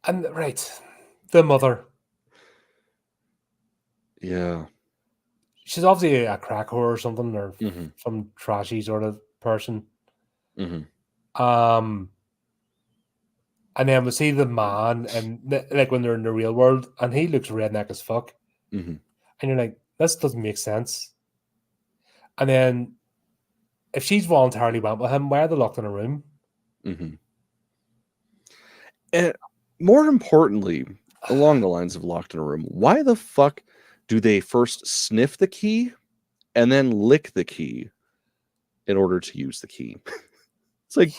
right, the mother. Yeah, she's obviously a crack whore or something, or some trashy sort of person. And then we see the man, and like when they're in the real world, and he looks redneck as fuck. And you're like, this doesn't make sense. And then if she's voluntarily went with him, why are they locked in a room? And more importantly, along the lines of locked in a room, why the fuck do they first sniff the key and then lick the key in order to use the key? It's like,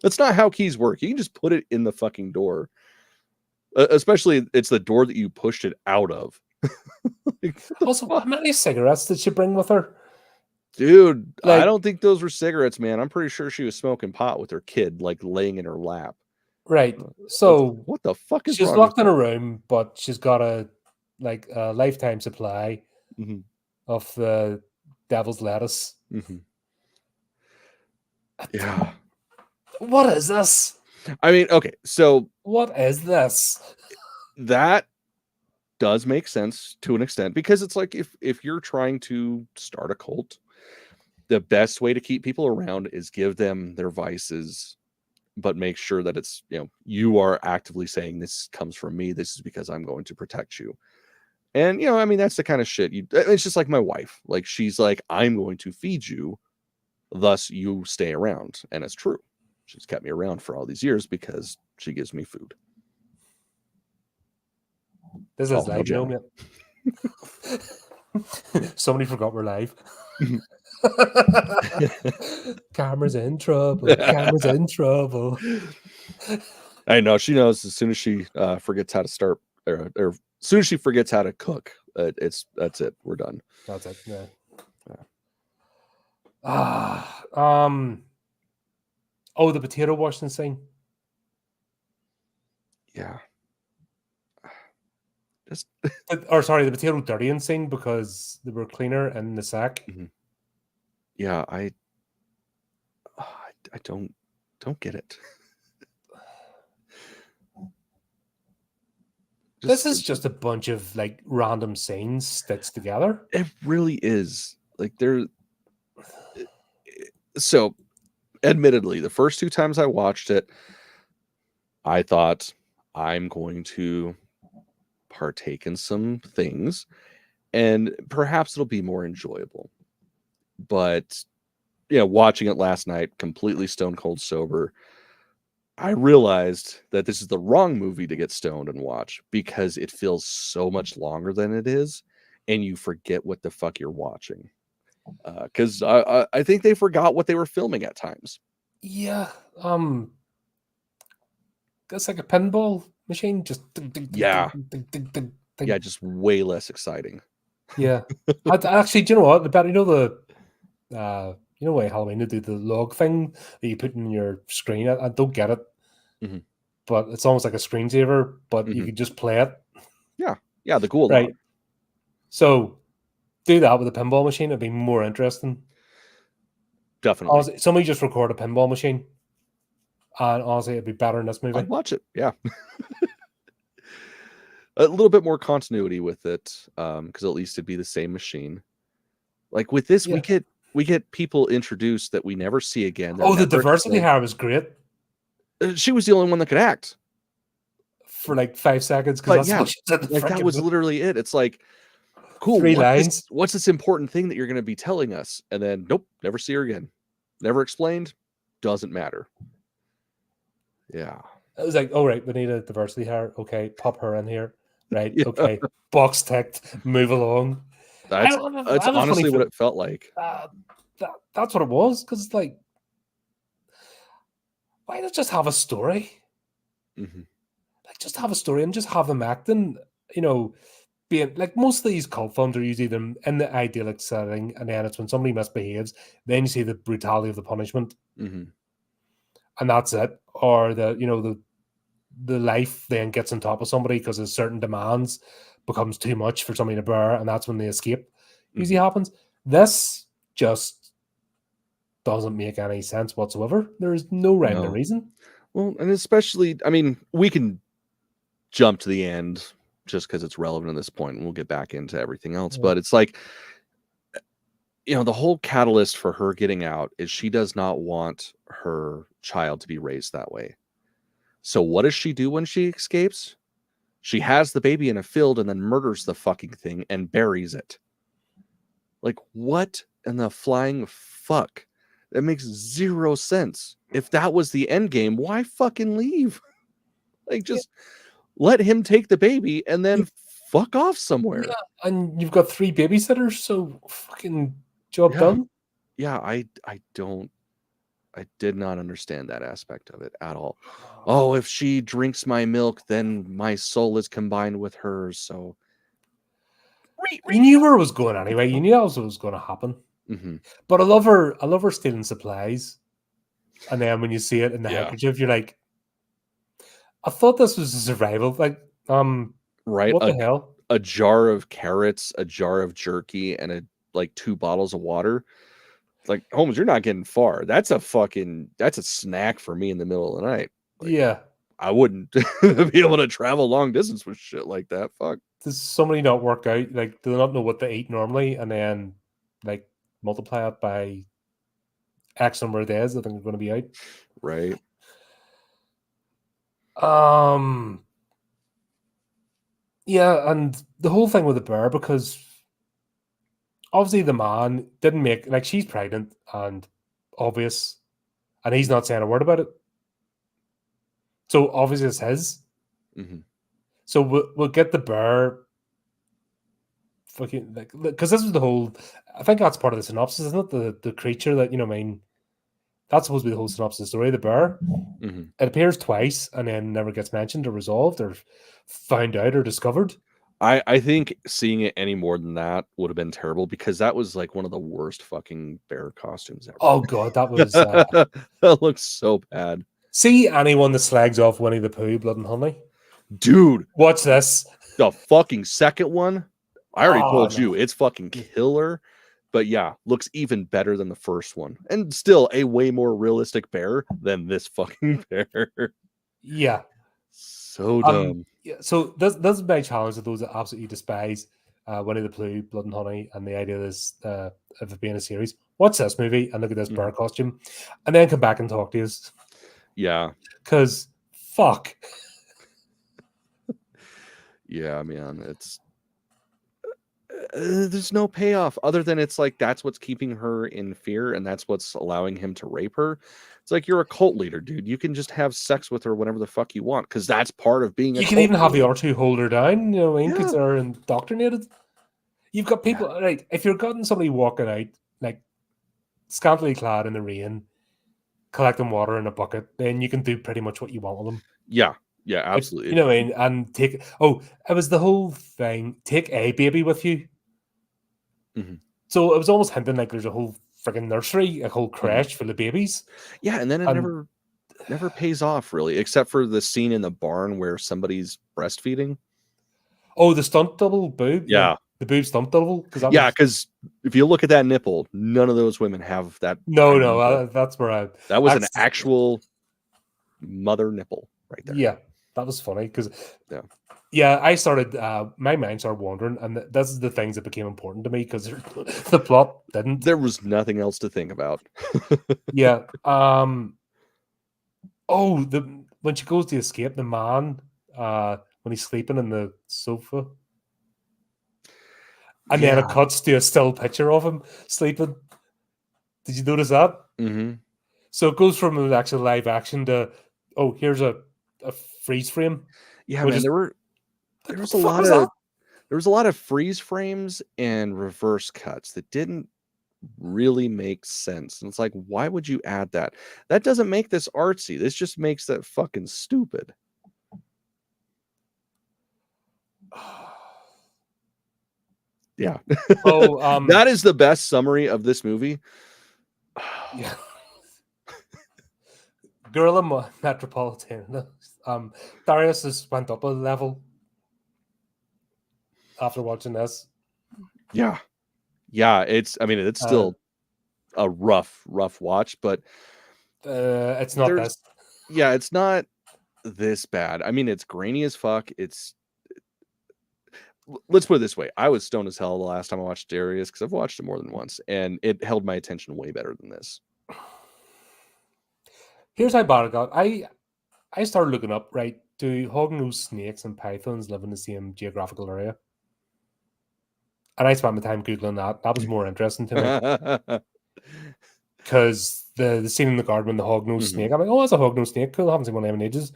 that's not how keys work. You can just put it in the fucking door. Especially, it's the door that you pushed it out of. Also, how many cigarettes did she bring with her? Dude, like, I don't think those were cigarettes, man. I'm pretty sure she was smoking pot with her kid, like laying in her lap. Right. So what the fuck is she's locked in a room, but she's got a lifetime supply of the devil's lettuce. Yeah. What is this? I mean, okay, so what is this? That does make sense to an extent, because it's like, if you're trying to start a cult the best way to keep people around is give them their vices, but make sure that it's, you are actively saying this comes from me. This is because I'm going to protect you. And, I mean, that's the kind of shit it's just like my wife. Like, she's like, I'm going to feed you, thus you stay around. And it's true. She's kept me around for all these years because she gives me food. This is live, man. Somebody forgot we're live. Camera's in trouble. Camera's in trouble. I know, she knows as soon as she forgets how to start, or as soon as she forgets how to cook, that's it. We're done. That's it. Yeah. Oh, the potato washing scene. Yeah. Sorry, the potato dirtying scene because they were cleaner in the sack. Mm-hmm. Yeah, I don't get it. This is just a bunch of like random scenes stitched together. It really is. Like so admittedly, the first 2 times I watched it, I thought I'm going to partake in some things and perhaps it'll be more enjoyable. But watching it last night, completely stone cold sober, I realized that this is the wrong movie to get stoned and watch because it feels so much longer than it is and you forget what the fuck you're watching. Because I think they forgot what they were filming at times. Yeah. That's like a pinball machine. Just yeah, just way less exciting. Yeah. Actually, do you know what? The better, the way Halloween they do the log thing that you put in your screen. I don't get it, but it's almost like a screensaver. But you could just play it. Yeah, the cool right. So do that with a pinball machine. It'd be more interesting. Definitely. Honestly, somebody just record a pinball machine, and honestly, it'd be better in this movie. I'd watch it. Yeah. A little bit more continuity with it, because at least it'd be the same machine. Like with this, we get people introduced that we never see again. The diversity hire was great. She was the only one that could act for like 5 seconds. Because that was literally it. It's like, cool. 3 lines. What's this important thing that you're going to be telling us? And then, nope, never see her again. Never explained. Doesn't matter. Yeah. It was like, right, we need a diversity hire. Okay, pop her in here. Right. Yeah. Okay. Box ticked. Move along. That's honestly what it felt like. That's what it was. Because like, why not just have a story? Like, just have a story and just have them acting. Being like most of these cult films are usually them in the idyllic setting, and then it's when somebody misbehaves, then you see the brutality of the punishment, and that's it. Or the life then gets on top of somebody because of certain demands becomes too much for somebody to bear, and that's when the escape usually happens. This just doesn't make any sense whatsoever. There is no rhyme or reason. Well, and especially, I mean, we can jump to the end just because it's relevant at this point, and we'll get back into everything else. But it's like, the whole catalyst for her getting out is she does not want her child to be raised that way. So what does she do when she escapes? She has the baby in a field and then murders the fucking thing and buries it. Like, what in the flying fuck? That makes zero sense. If that was the end game, why fucking leave? Like, just let him take the baby and then fuck off somewhere. Yeah, and you've got 3 babysitters, so fucking job done. Yeah, I did not understand that aspect of it at all. Oh, if she drinks my milk, then my soul is combined with hers. So you knew where it was going anyway. You knew that was what was going to happen. But I love her stealing supplies, and then when you see it in the handkerchief, you're like, I thought this was a survival. Like, right? What the hell? A jar of carrots, a jar of jerky, and 2 bottles of water. Like, Holmes, you're not getting far. That's a snack for me in the middle of the night. Like, I wouldn't be able to travel long distance with shit like that. Fuck. Does somebody not work out? Like, do they not know what they eat normally, and then like multiply it by X number of days, I think they're going to be out. Right. Yeah, and the whole thing with the bear, because obviously the man didn't make, like, she's pregnant and obvious, and he's not saying a word about it. So obviously it's his. Mm-hmm. So we'll get the bear fucking, like, because this was the whole, I think that's part of the synopsis, isn't it? The creature that, you know, I mean, that's supposed to be the whole synopsis of the story. The bear, it appears twice and then never gets mentioned or resolved or found out or discovered. I think seeing it any more than that would have been terrible, because that was like one of the worst fucking bear costumes ever. Oh god, that was that looks so bad. See anyone that slags off Winnie the Pooh, Blood and Honey? Dude, watch this. The fucking second one, I already told you, it's fucking killer. But yeah, looks even better than the first one. And still a way more realistic bear than this fucking bear. Yeah. So dumb. Yeah, so this is a big challenge to those that absolutely despise Winnie the Pooh, Blood and Honey, and the idea of this of it being a series. Watch this movie and look at this bear costume, and then come back and talk to us. Yeah. Because fuck. Yeah, man, it's there's no payoff other than it's like that's what's keeping her in fear, and that's what's allowing him to rape her. It's like, you're a cult leader, dude. You can just have sex with her whenever the fuck you want, because that's part of being a You cult can even have the leader. R2 hold her down, you know what I mean? Because they're indoctrinated. You've got people, right? If you're gotten somebody walking out, like, scantily clad in the rain, collecting water in a bucket, then you can do pretty much what you want with them. Yeah. Yeah, absolutely. You know what I mean? And take, it was the whole thing, take a baby with you. So it was almost hinting like there's a whole freaking nursery, a whole creche full of babies. Yeah, and then it never pays off, really, except for the scene in the barn where somebody's breastfeeding. Oh, the stunt double boob? Yeah. The boob stunt double? Because if you look at that nipple, none of those women have that. No, that's where that was an actual mother nipple right there. Yeah, that was funny because I started, my mind started wandering, and this is the things that became important to me because the plot didn't. There was nothing else to think about. Yeah. When she goes to escape, the man, when he's sleeping in the sofa, and then it cuts to a still picture of him sleeping. Did you notice that? Mm-hmm. So it goes from an actual live action to, here's a freeze frame. Yeah, man, there was a lot of freeze frames and reverse cuts that didn't really make sense. And it's like, why would you add that? That doesn't make this artsy. This just makes that fucking stupid. Yeah. That is the best summary of this movie. Yeah. Gorilla Metropolitan. Darius has went up a level after watching this. Yeah. It's still a rough watch, but it's not this. Yeah, it's not this bad. I mean, it's grainy as fuck. Let's put it this way. I was stoned as hell the last time I watched Darius, because I've watched it more than once, and it held my attention way better than this. Here's how bad it got. I started looking up, right, do hognose snakes and pythons live in the same geographical area? And I spent my time Googling that. That was more interesting to me. Because the scene in the garden with the hognose snake, I'm like, that's a hognose snake. Cool, I haven't seen one of them in ages.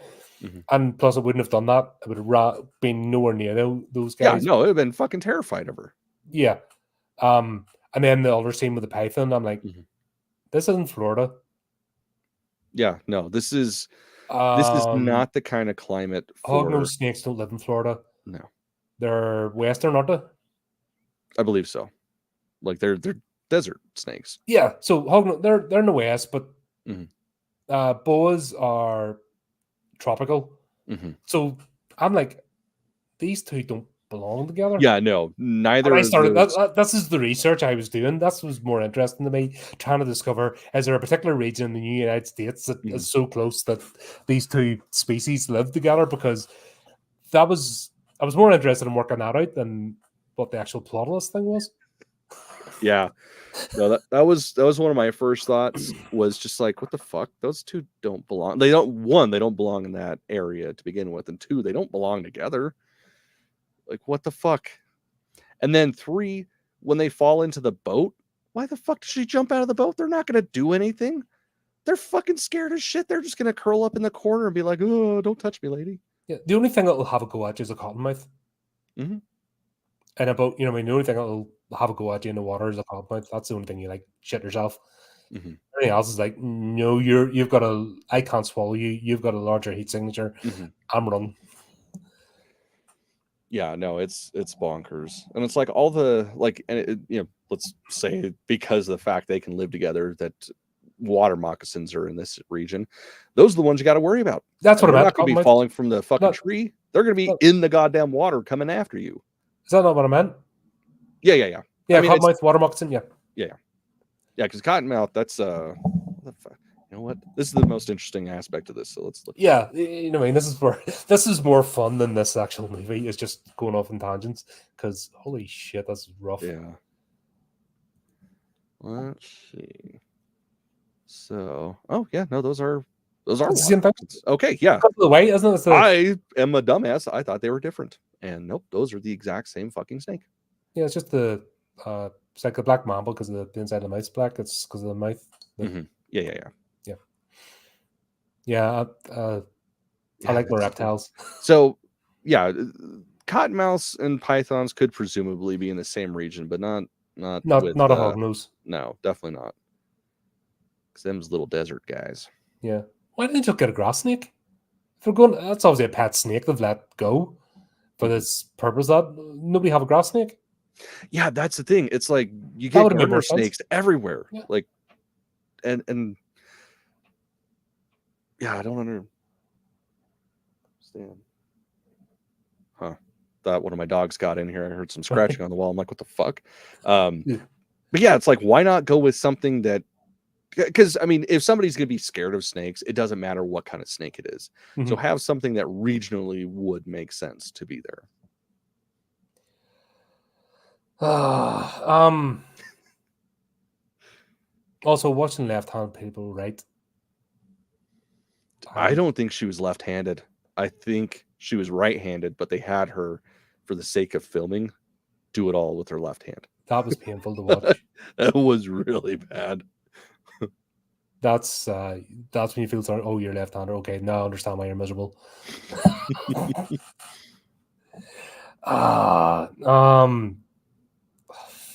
And plus, it wouldn't have done that. It would have been nowhere near those guys. Yeah, no, it would have been fucking terrified of her. Yeah. And then the other scene with the python, I'm like, this isn't Florida. Yeah, no, this is not the kind of climate for... Hognose snakes don't live in Florida. No. They're western, aren't they? I believe so. Like, they're desert snakes. Yeah, so they're in the west, but boas are tropical. So I'm like, these two don't belong together. Yeah, no, neither. And I started. This is the research I was doing. This was more interesting to me, trying to discover, is there a particular region in the United States that is so close that these two species live together? Because I was more interested in working that out than what the actual plot of this thing was. Yeah. No, that was one of my first thoughts, was just like, what the fuck? Those two don't belong. They don't belong in that area to begin with, and 2, they don't belong together. Like, what the fuck? And then 3, when they fall into the boat, why the fuck does she jump out of the boat? They're not gonna do anything. They're fucking scared as shit. They're just gonna curl up in the corner and be like, "Oh, don't touch me, lady." Yeah, the only thing that will have a go at you is a cottonmouth. Mm-hmm. And about, you know, I mean, the only thing that will have a go at you in the water is a cottonmouth. That's the only thing you like shit yourself. Mm-hmm. Everything else is like, no, you've got a, I can't swallow you. You've got a larger heat signature. Mm-hmm. I'm running. Yeah, no, it's bonkers, and it's like all the like, and you know, let's say because of the fact they can live together, that water moccasins are in this region. Those are the ones you got to worry about. That's what they're I meant. not going to be falling from the fucking tree. They're going to be in the goddamn water coming after you. Is that not what I meant? Yeah. Yeah, I mean, cottonmouth, water moccasin. Yeah. Because cottonmouth, that's you know what? This is the most interesting aspect of this. So let's look. Yeah, you know, I mean, this is more fun than this actual movie. It's just going off in tangents because holy shit, that's rough. Yeah. Let's see. So, oh yeah, no, those are the same thing. Okay, yeah. The way, isn't it? I am a dumbass. I thought they were different, and nope, those are the exact same fucking snake. Yeah, it's just it's like a black mamba because the inside of the mouth's black. It's because of the mouth. Mm-hmm. Yeah. I like my reptiles. So, yeah, cottonmouths and pythons could presumably be in the same region, but not a hognose. No, definitely not. Because them's little desert guys. Yeah. Why didn't you get a grass snake? If we're going, that's obviously a pet snake they've let go for this purpose. That nobody have a grass snake. Yeah, that's the thing. It's like you get gardener snakes everywhere. Yeah. Like, and yeah, I don't understand. Huh. Thought one of my dogs got in here. I heard some scratching on the wall. I'm like, what the fuck? But yeah, it's like, why not go with something that, because I mean, if somebody's going to be scared of snakes, it doesn't matter what kind of snake it is. Mm-hmm. So have something that regionally would make sense to be there. Also, watching left-handed people, right? I don't think she was left-handed. I think she was right-handed, but they had her, for the sake of filming, do it all with her left hand. That was painful to watch. That was really bad. That's when you feel sorry. Oh, you're left-hander. Okay, now I understand why you're miserable.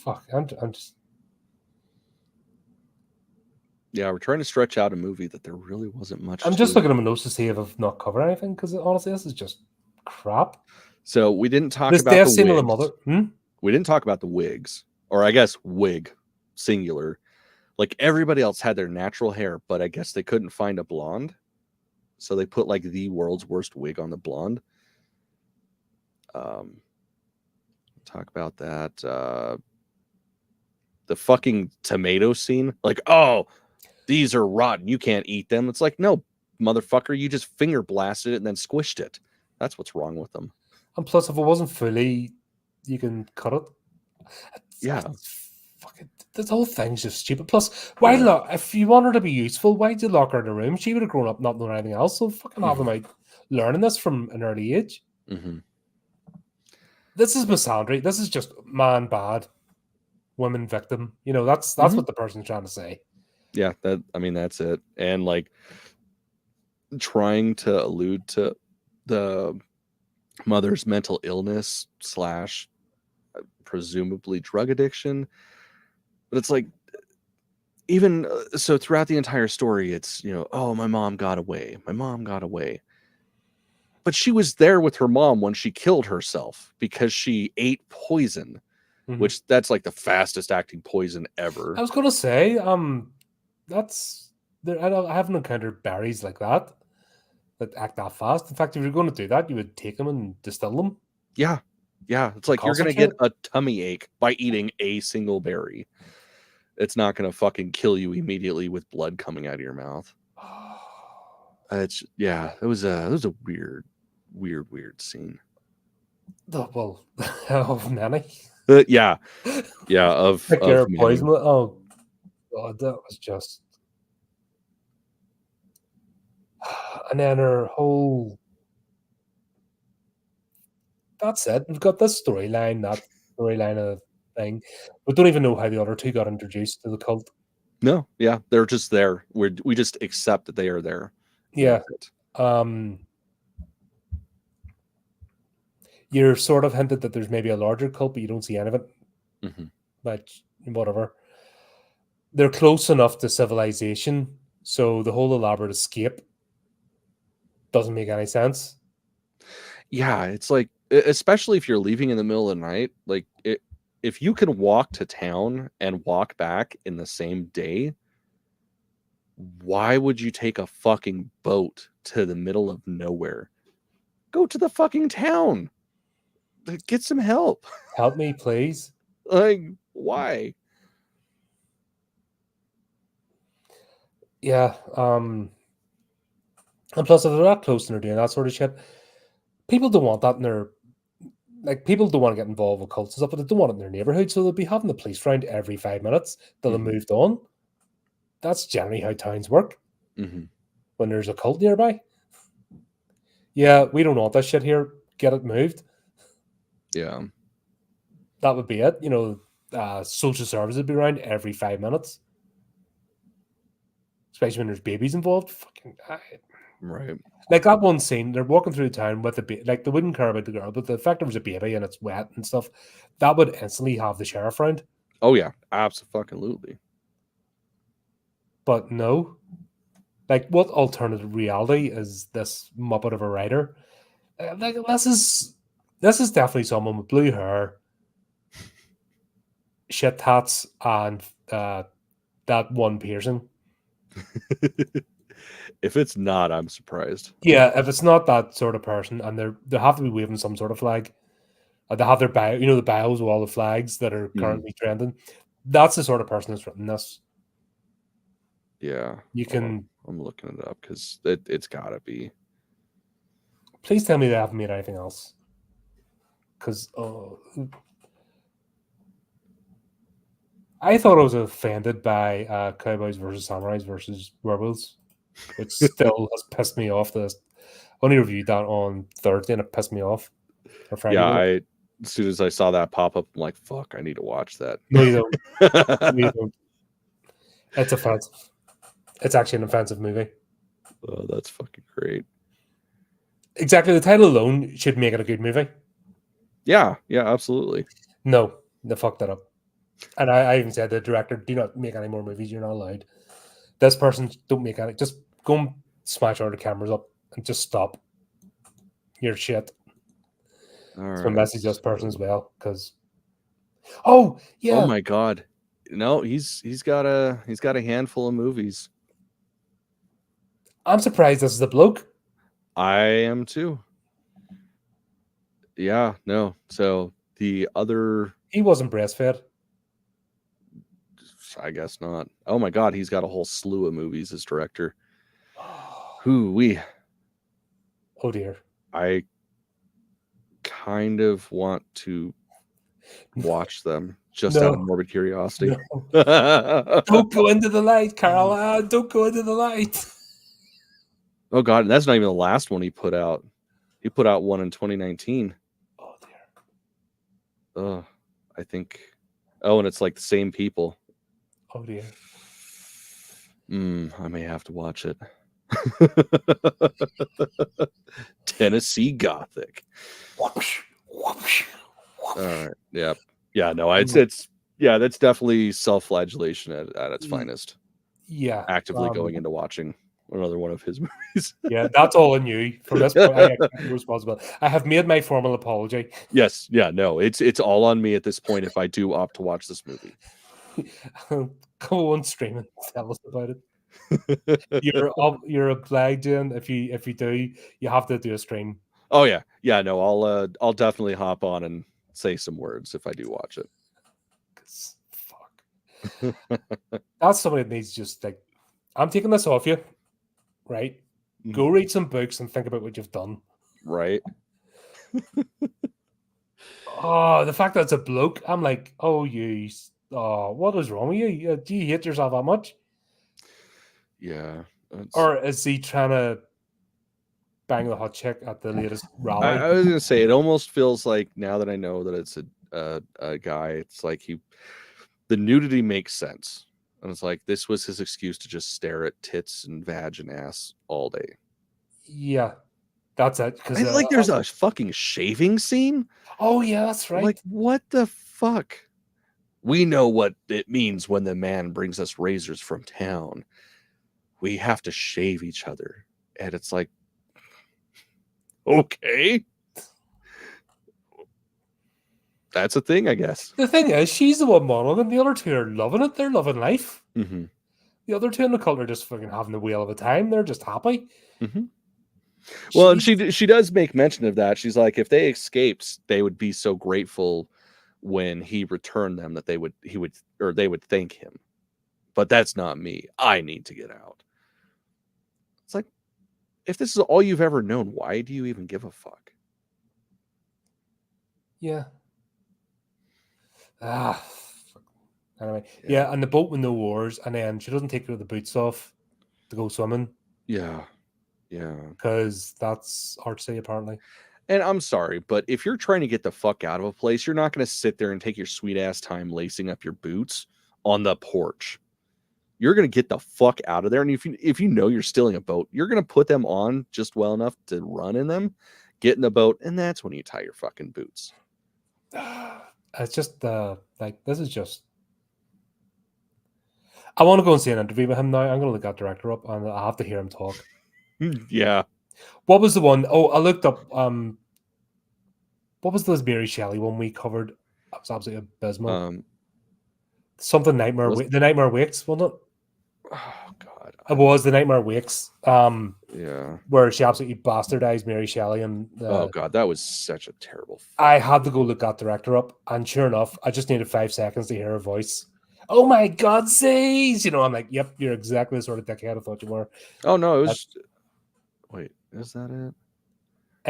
Fuck. I'm just. Yeah, we're trying to stretch out a movie that there really wasn't much. I'm just looking at my notes to see if I've not covered anything, because honestly, this is just crap. So we didn't talk about the wigs. Of the mother. We didn't talk about the wigs, or I guess wig, singular. Like everybody else had their natural hair, but I guess they couldn't find a blonde, so they put like the world's worst wig on the blonde. Talk about that. The fucking tomato scene, like, oh, these are rotten, you can't eat them. It's like, no, motherfucker, you just finger blasted it and then squished it. That's what's wrong with them. And plus, if it wasn't fully, you can cut it. Yeah. Fucking, this whole thing's just stupid. Plus, why if you want her to be useful, why'd you lock her in a room? She would have grown up not knowing anything else. So fucking have them out learning this from an early age. Mm-hmm. This is misandry. This is just man bad, women victim. You know, that's what the person's trying to say. Yeah, that's it. And like trying to allude to the mother's mental illness / presumably drug addiction. But it's like, even so throughout the entire story, it's, you know, oh, my mom got away. But she was there with her mom when she killed herself because she ate poison, which that's like the fastest acting poison ever. I was going to say, that's there. I haven't encountered berries like that act that fast. In fact, if you're going to do that, you would take them and distill them. Yeah. It's like you're going to get a tummy ache by eating a single berry. It's not going to fucking kill you immediately with blood coming out of your mouth. It was a weird scene. well, of many. Yeah. Of Like many. poison. Oh god, that was just. And then her whole. That's it. We've got this storyline, that storyline of thing. We don't even know how the other two got introduced to the cult. No, yeah, they're just there. We just accept that they are there. Yeah. You're sort of hinted that there's maybe a larger cult, but you don't see any of it. Mm-hmm. But whatever. They're close enough to civilization, so the whole elaborate escape doesn't make any sense. Yeah, it's like, especially if you're leaving in the middle of the night, like if you can walk to town and walk back in the same day, why would you take a fucking boat to the middle of nowhere? Go to the fucking town. Get some help. Help me, please. Like, why? Yeah. And plus, if they're that close and they're doing that sort of shit, people don't want that in their. Like, people don't want to get involved with cults and stuff, but they don't want it in their neighborhood, so they'll be having the police round every 5 minutes till they moved on. That's generally how towns work. When there's a cult nearby. Yeah, we don't want that shit here. Get it moved. Yeah. That would be it. Social services would be around every 5 minutes. Especially when there's babies involved. Right. Like that one scene, they're walking through the town with the baby. Like, they wouldn't care about the girl, but the fact there was a baby and it's wet and stuff, that would instantly have the sheriff round. Oh, yeah. Absolutely. But no. Like, what alternative reality is this muppet of a writer? Like, this is definitely someone with blue hair, shit hats, and that one piercing. If it's not, I'm surprised. Yeah, if it's not that sort of person, and they have to be waving some sort of flag. They have their bio, the bios with all the flags that are currently trending. That's the sort of person that's written this. Yeah. You can. I'm looking it up because it's got to be. Please tell me they haven't made anything else. Because I thought I was offended by Cowboys versus Samurais versus Werewolves, which still has pissed me off. I only reviewed that on Thursday and it pissed me off. Yeah, as soon as I saw that pop up, I'm like, fuck, I need to watch that. No, you don't. No, you don't. It's offensive. It's actually an offensive movie. Oh, that's fucking great. Exactly. The title alone should make it a good movie. Yeah, absolutely. No, they fucked that up. And I even said to the director, do not make any more movies. You're not allowed. This person, don't make any. Just go and smash all the cameras up and just stop. You're shit. So I message this person as well because. Oh yeah. Oh my god. No, he's got a handful of movies. I'm surprised this is a bloke. I am too. Yeah, no. So the other. He wasn't breastfed. I guess not. Oh my god, he's got a whole slew of movies as director. Oh dear. I kind of want to watch them just out of morbid curiosity. No. Don't go into the light, Carl. Don't go into the light. Oh god, and that's not even the last one he put out. He put out one in 2019. Oh dear. I think. Oh, and it's like the same people. Oh dear. I may have to watch it. Tennessee Gothic. All right. Yeah. No, it's that's definitely self-flagellation at its finest. Yeah. Actively going into watching another one of his movies. Yeah, that's all I knew. From this point, I accept the responsibility. I have made my formal apology. Yes. Yeah. No, it's all on me at this point if I do opt to watch this movie. Go on stream and tell us about it. You're obliged, Jen. If you do, you have to do a stream. Oh yeah. No, I'll definitely hop on and say some words if I do watch it. Fuck. That's somebody that needs just like, I'm taking this off you, right? Go read some books and think about what you've done. Right. Oh, the fact that it's a bloke, I'm like, oh, what is wrong with you? Do you hate yourself that much? Yeah. Or is he trying to bang the hot chick at the latest rally? I was gonna say, it almost feels like, now that I know that it's a guy, it's like the nudity makes sense, and it's like this was his excuse to just stare at tits and vag and ass all day. Yeah, that's it. Because like, there's a fucking shaving scene. Oh yeah, that's right. Like, what the fuck? We know what it means when the man brings us razors from town. We have to shave each other, and it's like, okay. That's a thing, I guess. The thing is, she's the one modeling, the other two are loving it. They're loving life. Mm-hmm. The other two in the cult are just fucking having the whale of a time. They're just happy. Mm-hmm. Well, and she does make mention of that. She's like, if they escaped, they would be so grateful when he returned them that they would thank him. But that's not me. I need to get out. It's like, if this is all you've ever known, why do you even give a fuck? Yeah. Anyway, yeah, and the boat with no oars, and then she doesn't take the boots off to go swimming. Yeah. Because that's artsy, apparently. And I'm sorry, but if you're trying to get the fuck out of a place, you're not going to sit there and take your sweet ass time lacing up your boots on the porch. You're going to get the fuck out of there. And if you know you're stealing a boat, you're going to put them on just well enough to run in them, get in the boat, and that's when you tie your fucking boots. It's just like, this is just. I want to go and see an interview with him now. I'm going to look that director up, and I have to hear him talk. Yeah. What was the one? Oh, I looked up. What was this Mary Shelley one we covered? That was absolutely abysmal. Something Nightmare. The Nightmare Wakes, wasn't it? Oh God. It was The Nightmare Wakes. Yeah. Where she absolutely bastardized Mary Shelley, and oh God, that was such a terrible. I had to go look that director up, and sure enough, I just needed 5 seconds to hear her voice. Oh my God, says, I'm like, yep, you're exactly the sort of dickhead I thought you were. Oh no, it was. Wait, is that it?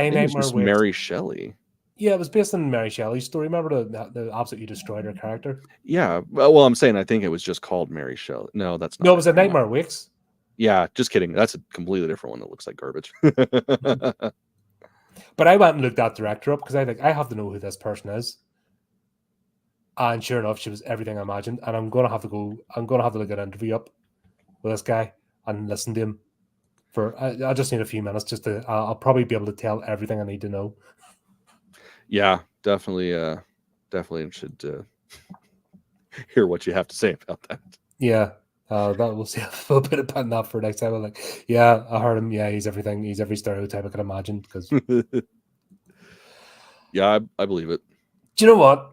A Nightmare Wakes. Mary Shelley. Yeah, it was based on Mary Shelley's story. Remember the absolutely destroyed her character? Yeah. Well, I'm saying I think it was just called Mary Shelley. No, that's not. No, it was a Nightmare Wakes. Yeah, just kidding. That's a completely different one that looks like garbage. But I went and looked that director up because I have to know who this person is. And sure enough, she was everything I imagined. And I'm gonna have to look at an interview up with this guy and listen to him. I just need a few minutes just to. I'll probably be able to tell everything I need to know. Yeah, definitely should hear what you have to say about that. Yeah, that we'll see a bit about that for next time. I'm like, yeah, I heard him. Yeah, he's everything. He's every stereotype I could imagine. Because yeah, I believe it. Do you know what?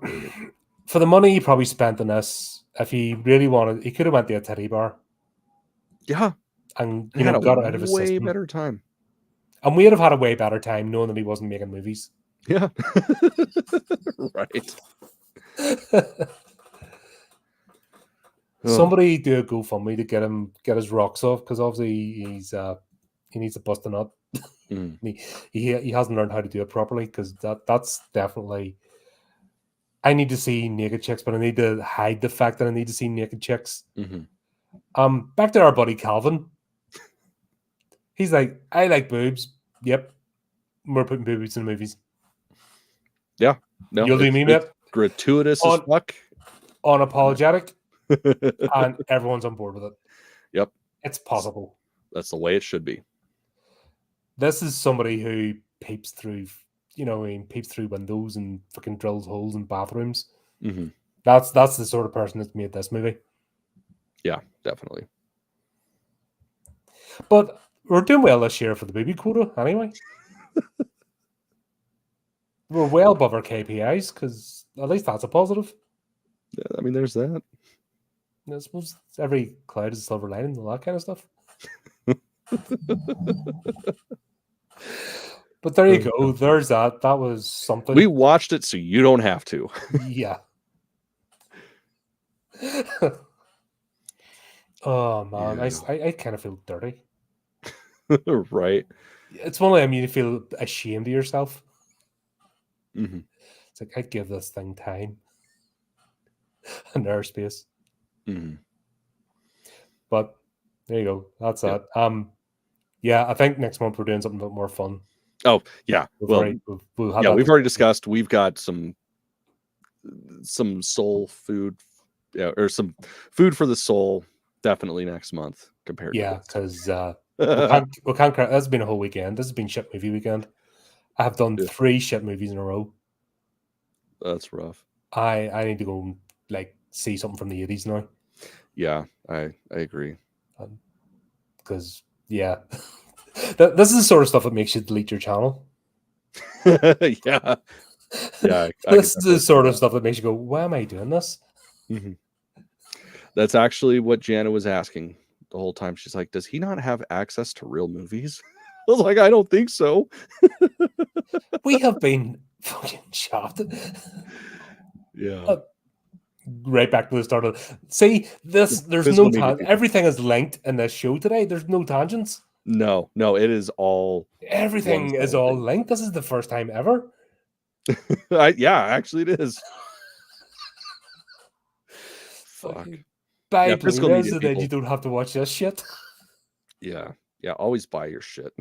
For the money he probably spent on this, if he really wanted, he could have went to a teddy bar. Yeah, and got it out of his system. Way better time. And we'd have had a way better time knowing that he wasn't making movies. Yeah, right. Somebody do a GoFundMe to get his rocks off, because obviously he needs to bust a nut. He hasn't learned how to do it properly, because that's definitely. I need to see naked chicks, but I need to hide the fact that I need to see naked chicks. Mm-hmm. Back to our buddy Calvin. He's like, I like boobs. Yep, we're putting boobies in the movies. Yeah, no, you'll do me, mate. Gratuitous as fuck, unapologetic, and everyone's on board with it. Yep, it's possible. That's the way it should be. This is somebody who peeps through, peeps through windows and fucking drills holes in bathrooms. Mm-hmm. That's the sort of person that's made this movie. Yeah, definitely. But we're doing well this year for the booby quota, anyway. We're well above our KPIs, because at least that's a positive. Yeah, I mean, there's that. I suppose every cloud is a silver lining, all that kind of stuff. But there you go. There's that. That was something. We watched it, so you don't have to. Yeah. Oh man, yeah. I kind of feel dirty. Right. It's one of them you feel ashamed of yourself. Mm-hmm. It's like, I'd give this thing time and airspace. Mm-hmm. But there you go. That's that. Yeah, I think next month we're doing something a bit more fun. Oh yeah, We've we've already discussed. We've got some soul food, or some food for the soul. Definitely next month compared to this. Because we can't. This has been a whole weekend. This has been shit movie weekend. I have done 3 shit movies in a row. That's rough. I need to go and like see something from the 80s now. Yeah, I agree. Because this is the sort of stuff that makes you delete your channel. yeah. This is the sort of stuff that makes you go, why am I doing this? Mm-hmm. That's actually what Jana was asking the whole time. She's like, does he not have access to real movies? I was like, I don't think so. We have been fucking shafted. Yeah. Right back to the start of see this. There's no everything is linked in this show today. There's no tangents. No, it is all. Everything is all linked. This is the first time ever. Yeah, actually, it is. Fuck. Buy Blu-rays so that you don't have to watch this shit. Yeah, always buy your shit.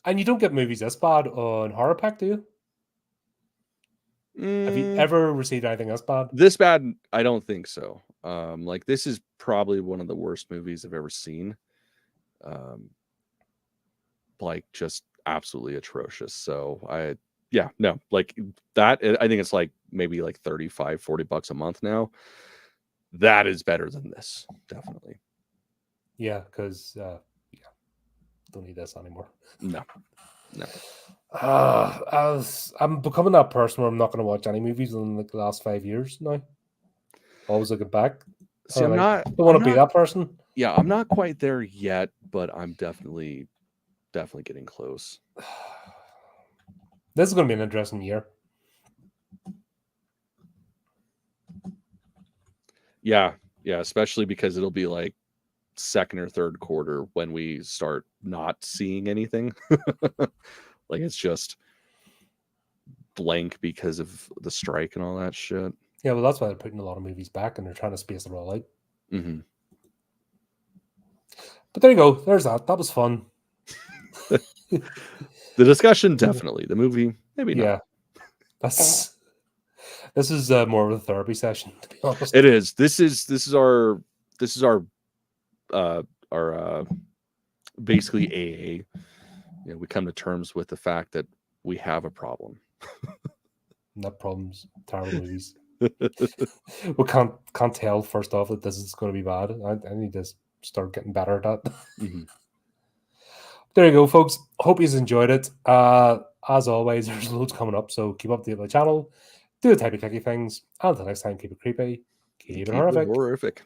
And you don't get movies this bad on HORRORific, do you? Have you ever received anything this bad? This bad? I don't think so. Like this is probably one of the worst movies I've ever seen. Like just absolutely atrocious. So like that. I think it's like maybe like $35-$40 a month now. That is better than this, definitely. Yeah, because don't need this anymore. No. I'm becoming that person where I'm not going to watch any movies in like the last 5 years now. Always looking back. See, I don't want to be that person. Yeah, I'm not quite there yet, but I'm definitely getting close. This is going to be an interesting year. Yeah, especially because it'll be like second or third quarter when we start not seeing anything. Like it's just blank because of the strike and all that shit. Yeah, well, that's why they're putting a lot of movies back and they're trying to space it all out. Mm-hmm. But there you go. There's that. That was fun. The discussion, definitely. The movie, maybe not. Yeah. This is more of a therapy session, to be honest. It is. This is our basically AA. We come to terms with the fact that we have a problem. Not problems, terrible movies. We can't tell first off that this is going to be bad. I need to start getting better at that. Mm-hmm. There you go, folks. Hope you enjoyed it. As always, there's loads coming up, so keep up to date with the channel. Do the type of clicky things. Until next time, keep it creepy. Keep it horrific.